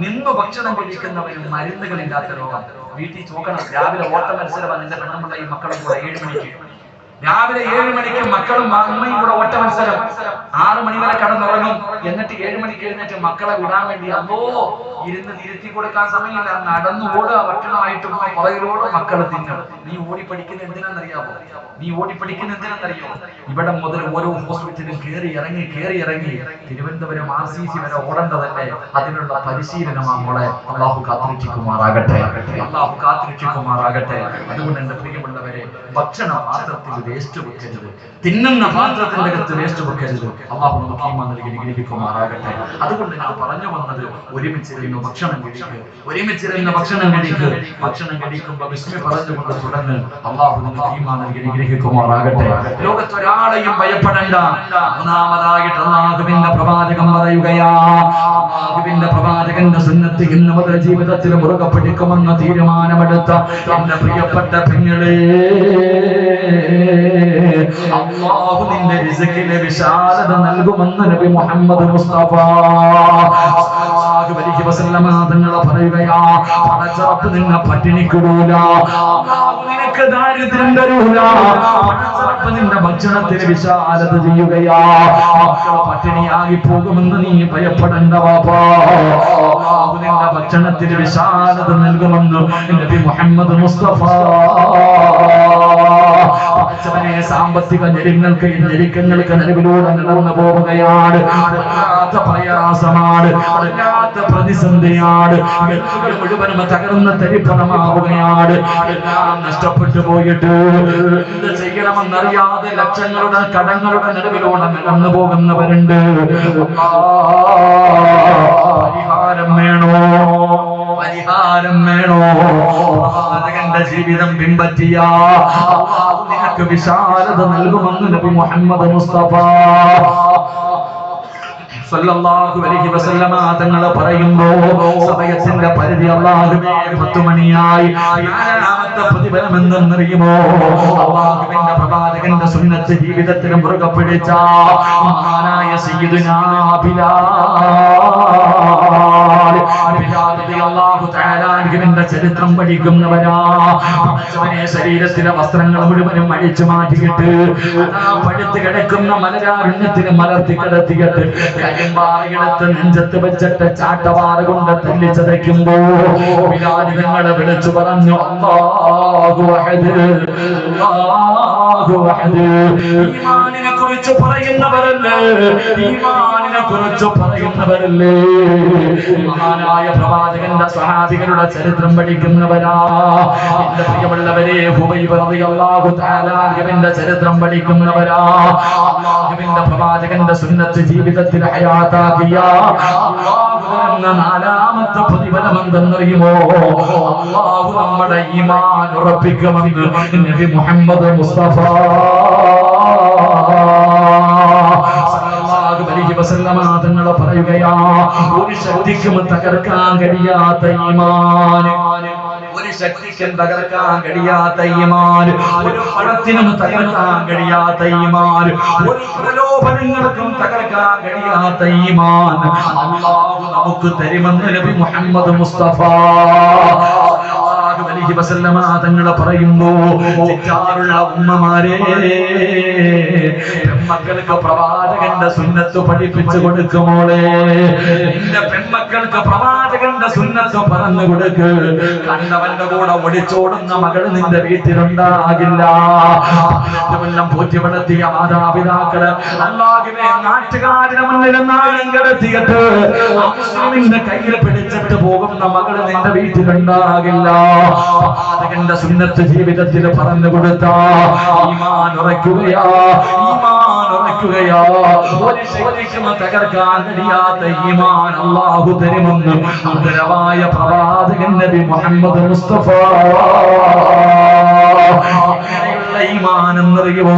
നിന്ന് ഭക്ഷണം കഴിക്കുന്നവന് മരുന്നുകളില്ലാത്ത രോഗം. വീട്ടിൽ ചോക്കണം. രാവിലെ ഓട്ട മത്സരമാണ് എന്റെ പെണ്ണുമ്പിള്ളയും മക്കളും കൂടെ 7 മണിക്ക്. രാവിലെ 7 മണിക്ക് മക്കളും അമ്മയും കൂടെ ഓട്ട മത്സരം. 6 മണി വരെ കടന്നുറങ്ങും. എന്നിട്ട് 7 മണിക്ക് എഴുന്നേറ്റ് മക്കളെ വിടാൻ വേണ്ടി അല്ലോ ഇരുന്ന് നിരുത്തി കൊടുക്കാൻ സമയമില്ല, നടന്നു ഓടുക. ഭക്ഷണമായിട്ട് പുറകിലോട് മക്കളെ തിന്നും. നീ ഓടി പഠിക്കുന്ന എന്തിനാണെന്നറിയാമോ? ഇവിടെ മുതൽ ഓരോ ഹോസ്പിറ്റലും കയറി ഇറങ്ങി തിരുവനന്തപുരം RCC വരെ ഓടേണ്ടതല്ലേ? അതിനുള്ള പരിശീലനമാണ് മോളെ. അള്ളാഹു കാത്തിരക്ഷിക്കുമാറാകട്ടെ. അതുകൊണ്ട് എന്റെ പ്രിയമുള്ളവരെ, ഭക്ഷണ പാത്രത്തിൽ വേസ്റ്റ് വെക്കരുത്, തിന്നുന്ന പാത്രത്തിന്റെ അകത്ത് വേസ്റ്റ് വെക്കരുത്. അള്ളാഹു നമുക്ക് ഈമാൻ നൽകി അനുഗ്രഹിക്കുമാറാകട്ടെ. അതുകൊണ്ട് ഞാൻ പറഞ്ഞു വന്നത്, ഒരുമിച്ചിരുന്ന് ഭക്ഷണം കഴിക്കുക. ഭക്ഷണം കഴിക്കുമ്പോൾ ബിസ്മി പറഞ്ഞുകൊണ്ട് തുടങ്ങ്. അള്ളാഹു നമുക്ക് ഈമാൻ നൽകി അനുഗ്രഹിക്കുമാറാകട്ടെ. ലോകത്തൊരാളെയും ഭയപ്പെടണ്ട. മൂന്നാമതായിട്ട് അല്ലാഹുവിന്റെ പ്രവാചകൻ പറയുകയാ, അല്ലാഹുവിന്റെ പ്രവാചകന്റെ സുന്നത്ത് ഇന്ന് മുതൽ ജീവിതത്തിൽ മുറുകെ പിടിക്കുമെന്ന് തീരുമാനമെടുത്ത എന്റെ പ്രിയപ്പെട്ട പെങ്ങളെ, അല്ലാഹു നിന്റെ റിസ്കിലെ വിശാലത നൽകുമെന്ന് നബി മുഹമ്മദ് മുസ്തഫ തങ്ങൾ പറയുകയാ, പടച്ചറപ്പ് നിന്നെ പട്ടിണിക്കിടൂല, നിനക്ക് ദാരിദ്ര്യം തരൂല, പടച്ചറപ്പ് നിന്റെ ഭക്ഷണത്തിന് വിശാലത ചെയ്യുകയാ. മക്കൾ പട്ടിണിയാകി പോകുമെന്ന് നീ ഭയപ്പെടണ്ട വാപ്പാ. അല്ലാഹു നിന്റെ ഭക്ഷണത്തിന് വിശാലത നൽകുമെന്ന് നബി മുഹമ്മദ് മുസ്തഫ. സാമ്പത്തിക ഞെരുക്കങ്ങൾക്ക് നിലവിലൂടെ നടന്നു പോവുകയാണ്. വല്ലാത്ത പ്രയാസമാണ്, വല്ലാത്ത പ്രതിസന്ധിയാണ്. മുഴുവനും തകർന്ന് തരിപ്പണമാവുകയാണ്. എല്ലാം നഷ്ടപ്പെട്ടു പോയിട്ട് എന്ത് ചെയ്യണമെന്നറിയാതെ ലക്ഷങ്ങളുടെ കടങ്ങളുടെ നിലവിലൂടെ നടന്നു പോകുന്നവരുണ്ട്. പരിഹാരം വേണോ? പ്രവാചകന്റെ ജീവിതം പിൻപറ്റിയ അല്ലാഹു നിനക്ക് വിശാലത നൽകുമെന്ന് നബി മുഹമ്മദ് മുസ്തഫ സല്ലല്ലാഹു അലൈഹി വസല്ലമ തങ്ങൾ പറയുന്നു, സമയത്തിന്റെ പരിധി അല്ലാഹുവേ 10 മണിയായി. നാലാമത്തെ പ്രതിഫലം എന്തെന്നറിയുമോ? അല്ലാഹുവിന്റെ പ്രവാചകന്റെ സുന്നത്ത് ജീവിതത്തിൽ മുറുകെ പിടിച്ച മഹാനായ സയ്യിദുനാ ബിലാൽ റളിയല്ലാഹു തആല അൻഹുവിന്റെ ചരിത്രം പഠിക്കുന്നവരാ. ശരീരത്തിലെ വസ്ത്രങ്ങൾ മുഴുവനും അഴിച്ചു മാറ്റിയിട്ട് പഴുത്ത് കിടക്കുന്ന മലരാരണ്യത്തിന് മലർത്തി കിടത്തിയിട്ട് കരിമ്പാറയെടുത്ത് നെഞ്ചത്ത് വെച്ചിട്ട് ചാട്ടവാറ കൊണ്ട് തല്ലി ചതയ്ക്കുമ്പോ വിലാദിതങ്ങളെ വിളിച്ചു പറഞ്ഞു, അല്ലാഹു അഹദ്, അല്ലാഹു അഹദ്. ഈമാനിനെ കുറിച്ച് പറയുന്നവരല്ലേ, മഹാനായ പ്രവാചകന്റെ സ്വഹാബികളുടെ ചരിത്രം പഠിക്കുന്നവരാ. എന്റെ പ്രിയമുള്ളവരെ, ഹുബൈബ് റളിയല്ലാഹു തആല അൻഹുവിന്റെ ചരിത്രം പഠിക്കുന്നവരാ. അല്ലാഹുവിന്റെ പ്രവാചകന്റെ സുന്നത്ത് ജീവിതത്തിൽ ഹയാത്താക്കിയ അല്ലാഹുവിന്റെ നാലാമത്തെ പ്രതിഫലം എന്തെന്നറിയുമോ? അല്ലാഹു നമ്മുടെ ഈമാൻ ഉറപ്പിക്കുമെന്ന് നബി മുഹമ്മദ് മുസ്തഫ തങ്ങൾ പറയുകയാ. ഒരു ശക്തിക്കും തകർക്കാൻ കഴിയാത്ത ഈമാൻ, ഒരു ശക്തിക്കും തകർക്കാൻ കഴിയാത്ത ഈമാൻ, ഒരു പണത്തിനും തകർക്കാൻ കഴിയാത്ത ഈമാൻ, ഒരു പ്രലോഭനങ്ങൾക്കും തകർക്കാൻ കഴിയാത്ത ഈമാൻ അല്ലാഹു നമുക്ക് തരുമെന്ന് നബി മുഹമ്മദ് മുസ്തഫ തങ്ങൾ പറയുന്നു. തെറ്റാറുള്ള ഉമ്മമാരെ, പെൺമക്കൾക്ക് പ്രവാചകന്റെ സുന്നത്ത് പഠിപ്പിച്ചു കൊടുക്കുമോളെ. നിന്റെ പെൺമക്കൾക്ക് പ്രവാചകന്റെ പ്രവാചകന്റെ സുന്നത്ത് പറഞ്ഞു കൊടുക്ക്. കണ്ടവന്റെ കൂടെ ഒളിച്ചോടുന്ന മകൾ നിന്റെ വീട്ടിലുണ്ടാകില്ല. 18 കൊല്ലം പോറ്റി വളർത്തിയ മാതാപിതാക്കള് അല്ലാഹുവേ നാട്ടുകാരുടെ മുന്നിൽ നാണം കെടുത്തിയിട്ട് മുസ്ലിമിന്റെ കയ്യിൽ പിടിച്ചിട്ട് പോകുന്ന മകൾ നിന്റെ വീട്ടിലുണ്ടാകില്ല. പ്രവാചകന്റെ സുന്നത്ത് ജീവിതത്തിൽ പറഞ്ഞു കൊടുത്ത ഈമാൻ ഉറയ്ക്കുകയാ, ഈമാൻ ഉറയ്ക്കുകയാ. ഒരു ശക്തിക്കും തകർക്കാൻ കഴിയാത്ത ഈമാൻ അല്ലാഹു തരുമെന്ന് ഉത്തരവായ പ്രവാചകൻ നബി മുഹമ്മദ് മുസ്തഫ. ഈമാനെന്നറിയുമോ,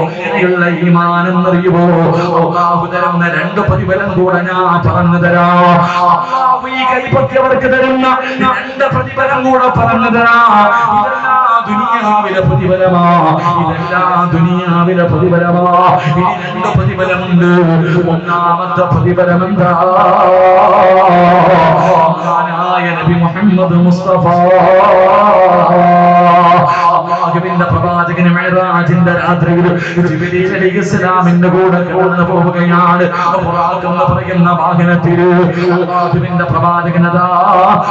ഇങ്ങനെയുള്ള ഈമാനെന്നറിയുമോ? അല്ലാഹു തരുന്ന 2 പ്രതിഫലം കൂടെ ഞാൻ പറഞ്ഞു തരാം. അല്ലാഹു ഈ കൈപൊക്കിയവർക്ക് തരുന്ന 2 പ്രതിഫലം കൂടെ പറഞ്ഞു തരാം. ഇതെല്ലാം ദുനിയാവിലെ പ്രതിഫലമാ, ഇതെല്ലാം ദുനിയാവിലെ പ്രതിഫലമാ. ഇനി 2 പ്രതിഫലമുണ്ട്. ഒന്നാമത്തെ പ്രതിഫലം എന്താ? നബി മുഹമ്മദ് മുസ്തഫ അല്ലാഹുവിന്റെ പ്രവാചകൻ മിഅ്റാജിന്റെ രാത്രിയിൽ ജിബ്രീൽ അലൈഹിസ്സലാമിന്റെ കൂടെ കടന്നു പോവുകയാണ്. ബുറാഖ് എന്ന് പറയുന്ന വാഹനത്തിൽ അല്ലാഹുവിന്റെ പ്രവാചകൻ അതാ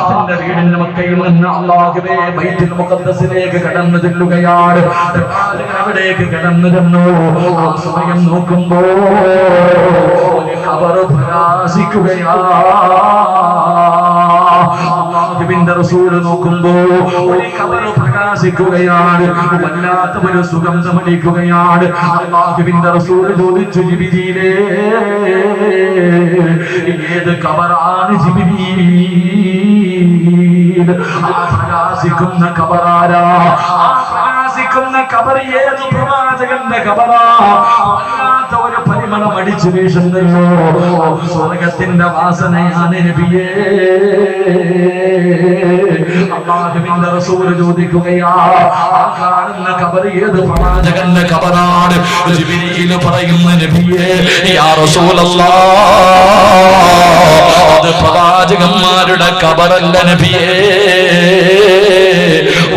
തന്റെ വീടിന്റെ മക്കയിൽ നിന്ന് അല്ലാഹുവേ ബൈത്തുൽ മുഖദ്ദസിലേക്ക് കടന്നു ചെല്ലുകയാണ്. പ്രവാചകൻ അവിടേക്ക് കടന്നു ചെന്നു. ആ സമയം നോക്കുമ്പോൾ ഒരു ഖബർ പ്രകാശിക്കുകയാണ്. അല്ലാഹുവിന്റെ റസൂൽ നോക്കുമ്പോൾ ഒരു ഖബർ പ്രകാശിക്കുകയാണ്. വല്ലാത്ത ഒരു സുഗന്ധം അടിക്കുകയാണ്. അല്ലാഹുവിന്റെ റസൂൽ ചോദിച്ചു, ജിബ്രീലേ ഏത് ഖബറാണ് ജിബ്രീൽ? ആ പ്രകാശിക്കുന്ന ഖബറാരാ? ആ പ്രകാശിക്കുന്ന ഖബർ ഏത് പ്രവാചകന്റെ ഖബറാ? വല്ലാത്ത ഒരു പരിമളം അടിച്ചു വീശുന്നല്ലോ. സ്വർഗത്തിന്റെ വാസനയാണ് നബിയേ. അല്ലാഹുവിന്റെ റസൂൽ ചോദിക്കുകയാ, ആ കാണുന്ന ഖബർ ഏത് പ്രവാചകന്റെ ഖബറാണ്? ജിബ്രീൽ പറയുന്ന, നബിയേ യാ റസൂലല്ലാഹ്, അത് പ്രവാചകന്മാരുടെ ഖബറല്ല നബിയേ.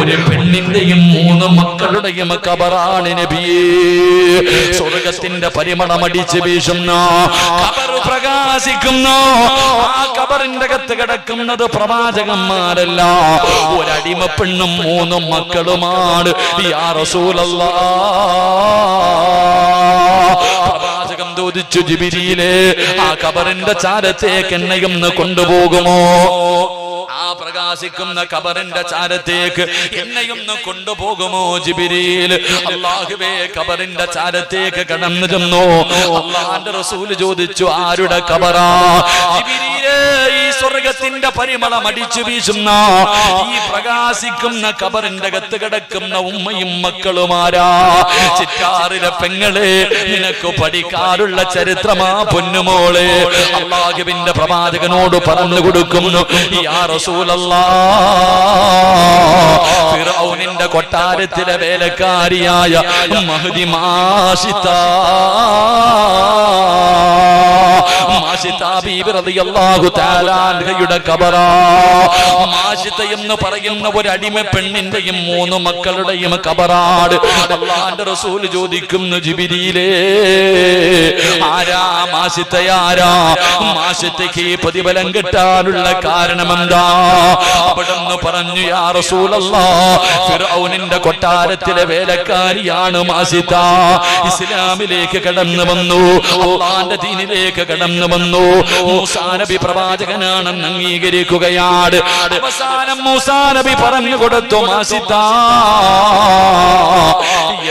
ഒരു പെണ്ണിന്റെയും 3 മക്കളുടെയും ഖബറാണ് നബിയേ. സ്വർഗത്തിന്റെ പരിമളമടിച്ച് വീശുന്ന ഖബർ പ്രകാശിക്കുന്ന ആ ഖബറിന്റെ അകത്ത് കിടക്കുന്നത് പ്രവാചകന്മാരല്ല, ഒരടിമ പെണ്ണും 3 മക്കളുമാണ്. യാ റസൂലല്ലാഹ്, പ്രവാചകം ചോദിച്ചു, ജിബ്രീലേ ആ ഖബറിന്റെ ചാരത്തേക്ക് എന്നെയൊന്ന് കൊണ്ടുപോകുമോ? ആ പ്രകാശിക്കുന്ന ഖബറിന്റെ ചാരത്തേക്ക് എന്നെയൊന്ന് കൊണ്ടുപോകുമോ ജിബ്രീൽ? അല്ലാഹുവേ ഖബറിന്റെ ചാരത്തേക്ക് കടന്നു ചെന്നു. അല്ലാഹുവിന്റെ റസൂൽ ചോദിച്ചു, ആരുടെ ഖബറാ? ജിബ്രീലേ ഈ സ്വർഗത്തിന്റെ പരിമളം അടിച്ചു വീശുന്ന ഈ പ്രകാശിക്കുന്ന ഖബറിന്റെ അകത്ത് കിടക്കുന്ന ഉമ്മയും മക്കളുമാരാ? ചിറ്റാറിലെ പെങ്ങളെ, നിനക്ക് പഠിക്കാനുള്ള ചരിത്രമാ പൊന്നുമോളെ. അല്ലാഹുവിന്റെ പ്രവാചകനോട് പറഞ്ഞു കൊടുക്കുന്നു, യാ റസൂലല്ലാഹ്, ഫിർഔനിന്റെ കൊട്ടാരത്തിലെ വേലക്കാരിയായ മഹ്ദി മാഷിത ബീബി റളിയല്ലാഹു തആല അൻഹയുടെ ഖബറാ. മാഷിത എന്ന് പറയുന്ന ഒരു അടിമ പെണ്ണിന്റെയും 3 മക്കളുടെയും ഖബറാണ്. അല്ലാഹുവിന്റെ റസൂൽ ചോദിക്കുന്നു, ജിബ്രീലേ ആരാ മാഷിതയാരാ? മാഷിതയ്ക്ക് പ്രതിഫലം കിട്ടാനുള്ള കാരണം എന്താ? അവിടുന്ന് പറഞ്ഞു, യാ റസൂലല്ലാഹ്, ഫിർഔനിന്റെ കൊട്ടാരത്തിലെ വേലക്കാരിയാണ് മാഷിത. ഇസ്ലാമിലേക്ക് കടന്നു വന്നു, അല്ലാഹുവിന്റെ ദീനിലേക്ക് കടന്നു വന്നു. മൂസാ നബി പ്രവാചകനാണെന്ന് അംഗീകരിക്കുകയാണ്. അവസാനം മൂസാ നബി പറഞ്ഞു കൊടുത്തു, മാഷിത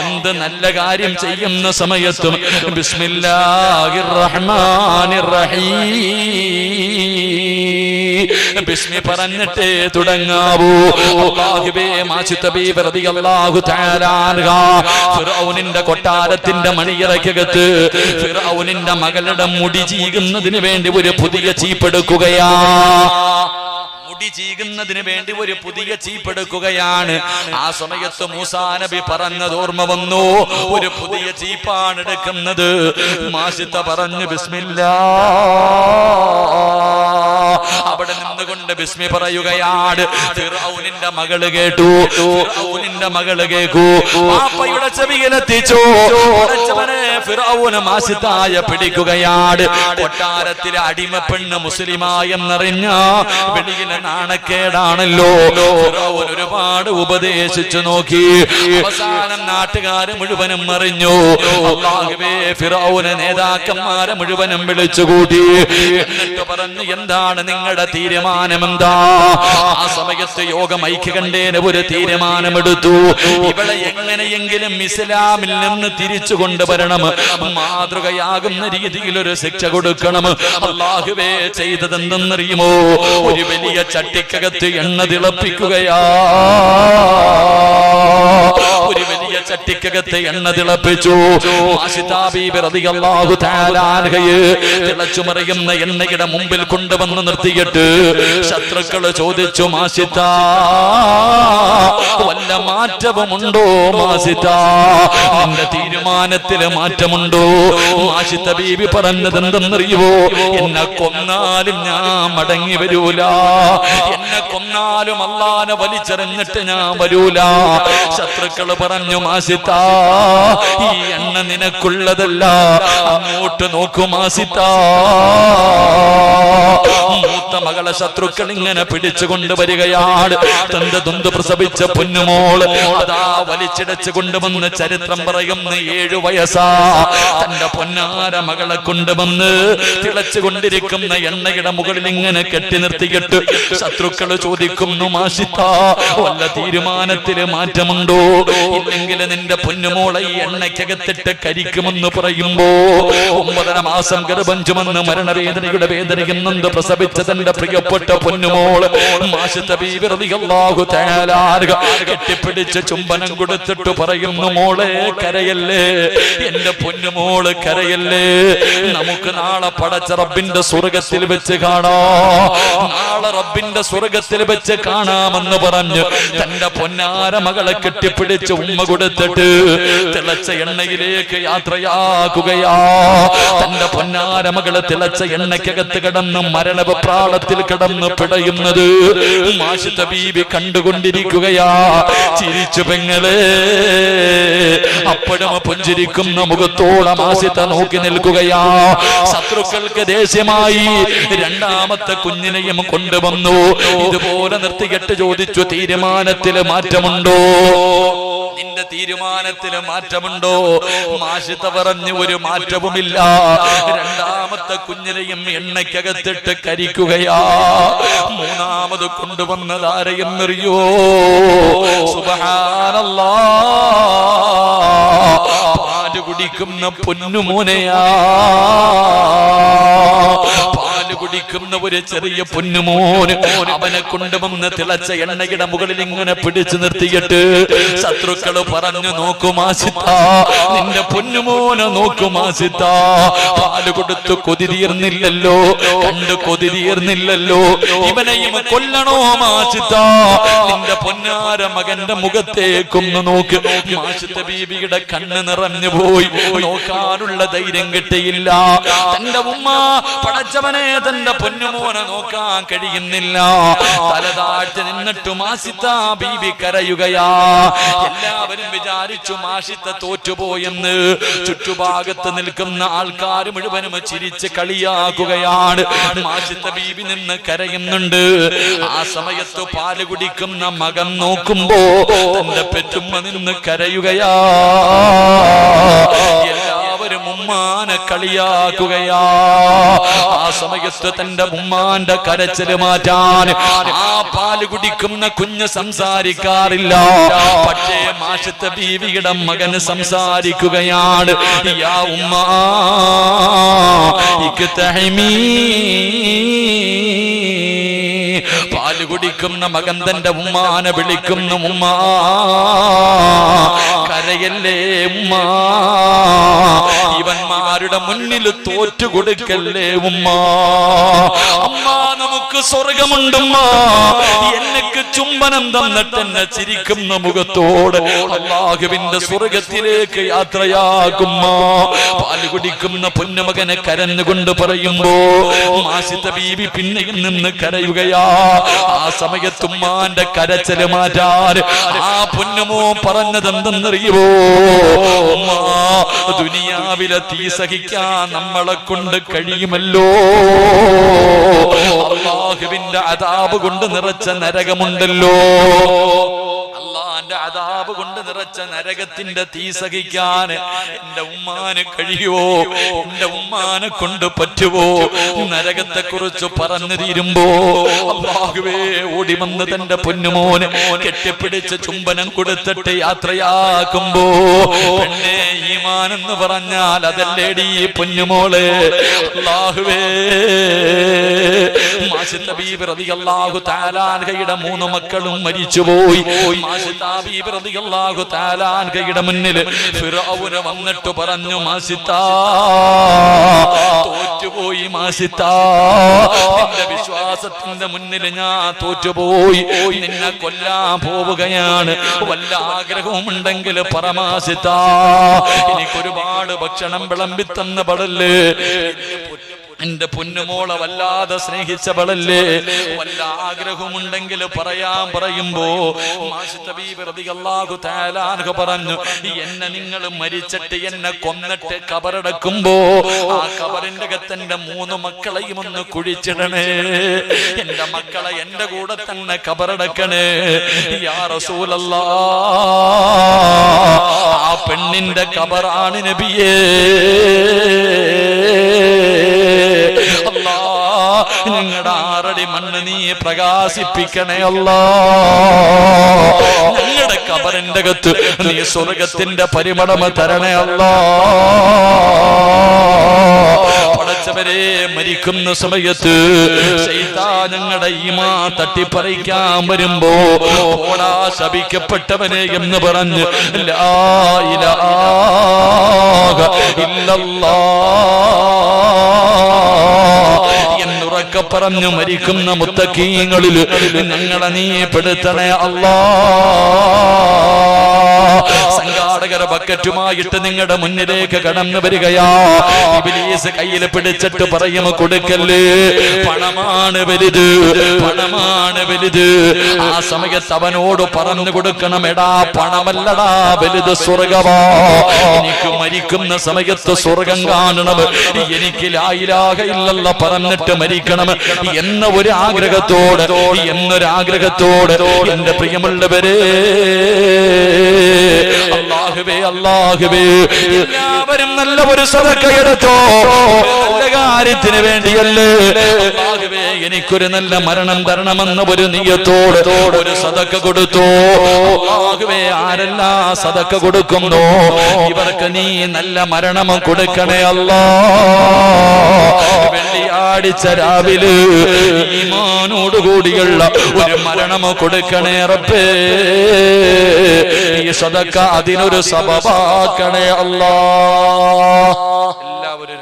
എന്ത് നല്ല കാര്യം ചെയ്യുന്ന സമയത്തും ബിസ്മില്ലാഹിർ റഹ്മാനിർ റഹീം ബിസ്മി പറഞ്ഞിട്ടേ തുടങ്ങാവൂ. അല്ലാഹുവേ മാഷിത ബീബി റളിയല്ലാഹു തആല അൻഹ ഫിർഔനിന്റെ കൊട്ടാരത്തിന്റെ മണിയറയ്ക്കകത്ത് ഫിർഔനിന്റെ മകളുടെ മുടി ചീകുന്നതിന് വേണ്ടി ഒരു പുതിയ ചീപ്പെടുക്കുകയാ. മുടി ചീകുന്നതിന് വേണ്ടി ഒരു പുതിയ ചീപ്പെടുക്കുകയാണ്. ആ സമയത്ത് മൂസാ നബി പറഞ്ഞത് ഓർമ്മ വന്നു, ഒരു പുതിയ ചീപ്പാണ് എടുക്കുന്നത്. മാഷിത പറഞ്ഞു, ബിസ്മില്ലാഹ്. അവിടെ നിന്നുകൊണ്ട് ബിസ്മി പറയുകയാണ്. ഫിർഔനിന്റെ മകള് കേട്ടു, ഫിർഔനിന്റെ മകള് കേൾക്കൂ, വാപ്പയുടെ ചെവിയിലെത്തിച്ചു. ഫിറഔന മാസിതായ പിടിക്കുകയാണ്. കൊട്ടാരത്തിലെ അടിമപ്പെണ്ണ് മുസ്ലിമായെന്നറിഞ്ഞ വെളിയിലെ നാണക്കേടാണല്ലോ. ഫിറഔൻ ഒരുപാട് ഉപദേശിച്ചു നോക്കി. അവസാനം നാട്ടുകാര് മുഴുവനും അറിഞ്ഞു. അല്ലാഹുവേ, ഫിറഔന നേതാക്കന്മാരെ മുഴുവനും വിളിച്ചുകൂട്ടി. എന്നിട്ട് പറഞ്ഞു, എന്താണ് നിങ്ങളുടെ തീരുമാനം? എന്താ? ആ സമയത്ത് യോഗം ഐക്യകണ്ഠേന ഒരു തീരുമാനമെടുത്തു. ഇവളെ എങ്ങനെയെങ്കിലും ഇസ്ലാമിൽ നിന്ന് തിരിച്ചു കൊണ്ടുവരണം, മാതൃകയാകുന്ന രീതിയിൽ ഒരു ശിക്ഷ കൊടുക്കണം. അല്ലാഹുവേ, ചെയ്തതെന്തെന്നറിയുമോ? ഒരു വലിയ ചട്ടിക്കകത്ത് എണ്ണ തിളപ്പിക്കുകയാ. ഒരു വലിയ ചട്ടിക്കകത്ത് എണ്ണ തിളപ്പിച്ചു. മാഷിതാ ബീബി റളിയല്ലാഹു തആല അൻഹയെ തിളച്ചുമറിയുന്ന എണ്ണയുടെ മുമ്പിൽ കൊണ്ടുവന്ന് നിർത്തിയിട്ട് ശത്രുക്കള് ചോദിച്ചു, മാഷിതാ, വല്ല മാറ്റവുമുണ്ടോ? മാഷിതാ, നിന്റെ തീരുമാനത്തില് മാറ്റമുണ്ടോ? മാഷിത ബീബി പറഞ്ഞത് എന്തെന്നറിയുവോ? എന്നെ കൊന്നാലും ഞാൻ മടങ്ങി വരൂല, എന്നെ കൊന്നാലും അല്ലാഹനെ വലിച്ചെറിഞ്ഞിട്ട് ഞാൻ വരൂല. ശത്രുക്കള് പറഞ്ഞു, മാസിത്താ, ഈ എണ്ണ നിനക്കുള്ളതല്ല, അങ്ങോട്ട് നോക്കൂ മാസിത്താ. മൂത്ത മകളെ ശത്രുക്കൾ ഇങ്ങനെ പിടിച്ചു കൊണ്ടുവരികയാണ്. തന്റെ ദുന്ത് പ്രസവിച്ച പൊന്നുമോള് അതാ വലിച്ചിടച്ചു കൊണ്ടുവന്ന് ചരിത്രം പറയുന്ന 7 വയസ്സാ തന്റെ പൊന്നാര മകളെ കൊണ്ടുവന്ന് തിളച്ചു കൊണ്ടിരിക്കുന്ന എണ്ണയുടെ മുകളിൽ ഇങ്ങനെ കെട്ടി നിർത്തിയിട്ട് ശത്രുക്കള് ചോദിക്കുന്നു, മാഷിത്താ, വല്ല തീരുമാനത്തില് മാറ്റമുണ്ടോ? ഇല്ലെങ്കിൽ നിന്റെ പൊന്നുമോളെ ഈ എണ്ണയ്ക്കകത്തിട്ട് കരിക്കുമെന്ന് പറയുമ്പോ 9 മാസം ഗർഭം ചുമന്ന് മരണവേദനയുടെ വേദനയെന്നത് പ്രസവിച്ച തന്റെ പ്രിയപ്പെട്ട പൊന്നുമോള് മാഷിത ബീബി റളിയല്ലാഹു തആല കെട്ടിപ്പിടിച്ച് ചുംബനം കൊടുത്തിട്ട് പറയുന്നു, മോളെ കരയല്ലേ, എന്റെ പൊന്നുമോള് കരയല്ലേ, നമുക്ക് നാളെ പടച്ച റബ്ബിന്റെ സ്വർഗത്തിൽ വെച്ച് കാണാം, നാളെ റബ്ബിന്റെ സ്വർഗത്തിൽ വെച്ച് കാണാമെന്ന് പറഞ്ഞ് തന്റെ പൊന്നാര മകളെ കെട്ടിപ്പിടിച്ച് ഉമ്മ കൊടുത്തിട്ട് തിളച്ച എണ്ണയിലേക്ക് യാത്രയാക്കുകയാ. തന്റെ പൊന്നാര മകള് തിളച്ച എണ്ണയ്ക്കകത്ത് കിടന്ന് മരണപ്രാളത്തിൽ കിടന്ന് പിടയുന്നത് മാഷിത ബീബി കണ്ടുകൊണ്ടിരിക്കുകയാ. ചിരിച്ചു പെങ്ങളെ. അപ്പോഴും പുഞ്ചിരിക്കുന്ന മുഖത്തോളം മാഷിത നോക്കി നിൽക്കുകയാ. ശത്രുക്കൾക്ക് ദേഷ്യമായി രണ്ടാമത്തെ കുഞ്ഞിനെയും കൊണ്ടുവന്നു. ഇതുപോലെ നിർത്തികെട്ട് ചോദിച്ചു, തീരുമാനത്തില് മാറ്റമുണ്ടോ? നിന്റെ തീരുമാനത്തില് മാറ്റമുണ്ടോ? മാഷിത പറഞ്ഞു, ഒരു മാറ്റവുമില്ല. രണ്ടാമത്തെ കുഞ്ഞിനെയും എണ്ണയ്ക്കകത്തിട്ട് കരിക്കുകയാ. മൂന്നാമത് കൊണ്ടുവന്നത് ആരെയെന്നറിയോ? സുബ്ഹാനല്ലാഹ്, പാല് കുടിക്കുന്ന പൊന്നുമോനെയാ. പാല് കുടിക്കുന്ന ഒരു ചെറിയ പൊന്നുമോന് അവനെ കൊണ്ടുവന്ന് തിളച്ച എണ്ണയുടെ മുകളിൽ ഇങ്ങനെ പിടിച്ചു നിർത്തിയിട്ട് ശത്രുക്കള് പറഞ്ഞു, നോക്കൂ മാസിത്താ, നിന്റെ പൊന്നുമോനെ നോക്കൂ മാസിത്താ, പാല് കൊടുത്ത് കൊതി തീർന്നില്ലല്ലോ, കണ്ട് കൊതി തീർന്നില്ലല്ലോ, ഇവനെയും കൊല്ലണോ മാസിത്താ? നിന്റെ പൊന്നാര മകന്റെ മുഖത്തേക്കൊന്ന് നോക്ക്. മാഷിത ബീബിയുടെ കണ്ണ് നിറഞ്ഞു പോയി. നോക്കാനുള്ള ധൈര്യം കിട്ടിയില്ല. തന്റെ ഉമ്മ പടച്ചവനെ തന്റെ പൊന്നുമോനെ നോക്കാൻ കഴിയുന്നില്ല. തലതാഴ്ത്തി നിന്നിട്ട് മാഷിത ബീബി കരയുകയാ. എല്ലാവരും വിചാരിച്ചു മാഷിത തോറ്റുപോയെന്ന്. ചുറ്റുഭാഗത്ത് നിൽക്കുന്ന ആൾക്കാർ മുഴുവനും ചിരിച്ച് കളിയാക്കുകയാണ്. മാഷിത ബീബി നിന്ന് കരയുന്നുണ്ട്. ആ സമയത്ത് പാല് കുടിക്കുന്ന മകൻ നോക്കുമ്പോ തന്റെ പെറ്റുമ്മ നിന്ന് കരയുകയാ. എല്ലാവരും ഉമ്മാനെ കളിയാക്കുകയാ. ആ സമയത്ത് തന്റെ ഉമ്മാന്റെ കരച്ചില് മാറ്റാൻ ആ പാല് കുടിക്കുന്ന കുഞ്ഞ് സംസാരിക്കാറില്ല. പക്ഷേ മാഷിത ബീവിയുടെ മകന് സംസാരിക്കുകയാണ്. യാ ഉമ്മാ ഇക്തഹിമീ. പാല് കുടിക്കുന്ന മകൻ തന്റെ ഉമ്മാനെ വിളിക്കുന്നു, ഉമ്മാ കരയല്ലേ ഉമ്മ, ഇവന്മാരുടെ മുന്നിൽ തോറ്റു കൊടുക്കല്ലേ ഉമ്മ. അമ്മ നമുക്ക് സ്വർഗമുണ്ടമ്മ. എനിക്ക് ചുംബനം തന്നിട്ട് എന്നെ ചിരിക്കുന്ന മുഖത്തോട് അല്ലാഹുവിന്റെ സ്വർഗത്തിലേക്ക് യാത്രയാകുമ്മ. പാല് കുടിക്കുന്ന പൊന്നുമകനെ കരഞ്ഞുകൊണ്ട് പറയുമ്പോ മാഷിത ബീബി പിന്നെയും നിന്ന് കരയുകയാ. ആ സമയത്ത് ഉമ്മാന്റെ കരച്ചില് മാറ്റാൻ ആ പൊന്നുമോ പറഞ്ഞത് എന്തെന്നറിയുമോ? ദുനിയാവിലെ തീ സഹിക്കാൻ നമ്മളെ കൊണ്ട് കഴിയുമല്ലോ. അല്ലാഹുവിന്റെ അദാബ് കൊണ്ട് നിറച്ച നരകമുണ്ടല്ലോ, അള്ളാന്റെ അദാബ് കൊണ്ട് നിറച്ച നരകത്തിന്റെ തീ സഹിക്കാൻ എന്റെ ഉമ്മാന് കഴിയുവോ? എന്റെ ഉമ്മാനെ കൊണ്ട് പറ്റുവോ? നരകത്തെ കുറിച്ച് പറഞ്ഞു തീരുമ്പോ അല്ലാഹുവേ ഓടി വന്ന് തന്റെ പൊന്നുമോന് കെട്ടിപ്പിടിച്ച് ചുംബനം കൊടുത്തിട്ട് യാത്രയാക്കുമ്പോ പെണ്ണേ ഈമാൻ എന്ന് പറഞ്ഞാൽ അതല്ലേടി പൊന്നുമോളെ. അല്ലാഹുവേ മാസിദ ബീബി റളിയല്ലാഹു തആല അൻഹയുടെ 3 മക്കളും മരിച്ചുപോയി. മാസിദ ബീബി റളിയല്ലാഹു തആല അൻഹയുടെ മുന്നിൽ ഫിറഔന വന്നിട്ട് പറഞ്ഞു, മാസിദ തോറ്റുപോയി, മാസിദ നിന്റെ വിശ്വാസത്തിന്റെ മുന്നിൽ ഞാൻ തോറ്റുപോയി, നിന്നെ കൊല്ലാൻ പോവുകയാണ്, വല്ല ആഗ്രഹവും ഉണ്ടെങ്കിൽ പറ മാസിദ, എനിക്കൊരുപാട് ഭക്ഷണം വിളമ്പിത്തന്ന പടല്ലേ, എന്റെ പൊന്നുമോളെ വല്ലാതെ സ്നേഹിച്ചവളല്ലേ, വല്ല ആഗ്രഹമുണ്ടെങ്കിൽ പറയാൻ പറയുമ്പോ മാസിദ ബീബി റളിയല്ലാഹു തആല അൻഹ പറഞ്ഞു, എന്നെ നിങ്ങൾ മരിച്ചിട്ട് എന്നെ കൊന്നിട്ട് കബറടക്കുമ്പോ ആ കബറിന്റെ അകത്തെന്റെ 3 മക്കളെയും ഒന്ന് കുഴിച്ചിടണേ, എന്റെ മക്കളെ എന്റെ കൂടെ തന്നെ കബറടക്കണേ യാ റസൂലല്ലാഹ്. ആ പെണ്ണിന്റെ കബറാണ് നബിയേ. ഞങ്ങളുടെ 6 അടി മണ്ണ് നീ പ്രകാശിപ്പിക്കണേ അല്ലാ. ഞങ്ങളുടെ കബറിന്റെ അകത്ത് നീ സ്വർഗത്തിന്റെ പരിമളം തരണേ അല്ലാ. പടച്ചവരെ മരിക്കുന്ന സമയത്ത് ശൈത്താൻ ഞങ്ങളുടെ ഈമാൻ തട്ടിപ്പറിക്കാൻ വരുമ്പോ ഓടാ ശപിക്കപ്പെട്ടവനെ എന്ന് പറഞ്ഞ് ലാ ഇലാഹ ഇല്ലല്ലാഹ് എന്നുറക്കെ പറഞ്ഞു മരിക്കുന്ന മുത്തഖീങ്ങളിൽ ഞങ്ങളെ നീ പെടുത്തണേ അല്ലാ. സംഘാടകരെ ബക്കറ്റുമായിട്ട് നിങ്ങളുടെ മുന്നിലേക്ക് കടന്നു വരികയാ. ഇബ്ലീസ് കയ്യിൽ പിടിച്ചിട്ട് പറയും, കൊടുക്കല്ലേ, പണമാണ് വലുത്, പണമാണ് വലുത്. ആ സമയത്ത് അവനോട് പറഞ്ഞു കൊടുക്കണം, എടാ പണമല്ലടാ വലുത്, സ്വർഗമാ. എനിക്ക് മരിക്കുന്ന സമയത്ത് സ്വർഗം കാണണം, എനിക്ക് ലാ ഇലാഹ ഇല്ലല്ലാഹ് പറഞ്ഞിട്ട് മരിക്കണം എന്ന ഒരു ആഗ്രഹത്തോട്, എന്റെ പ്രിയമുള്ളവരെ, അല്ലാഹുവേ അല്ലാഹുവേ എല്ലാവരും നല്ല ഒരു സദഖ എടുത്തോ, നല്ല കാര്യത്തിന് വേണ്ടിയല്ലേ. അല്ലാഹുവേ എനിക്കൊരു നല്ല മരണം തരണമെന്ന ഒരു നിയ്യത്തോട് ഒരു സദഖ കൊടുത്തോ. അല്ലാഹുവേ ആരെല്ലാം സദഖ കൊടുക്കുന്നോ ഇവർക്ക് നീ നല്ല മരണം കൊടുക്കണേ അല്ലാ. വെള്ളിയാഴ്ച രാവിലെ ഈമാനോടുകൂടിയുള്ള ഒരു മരണം കൊടുക്കണേ റബ്ബേ. ഈ സദഖ അതിനൊരു സബബാക്കണേ അല്ലാ. എല്ലാവരും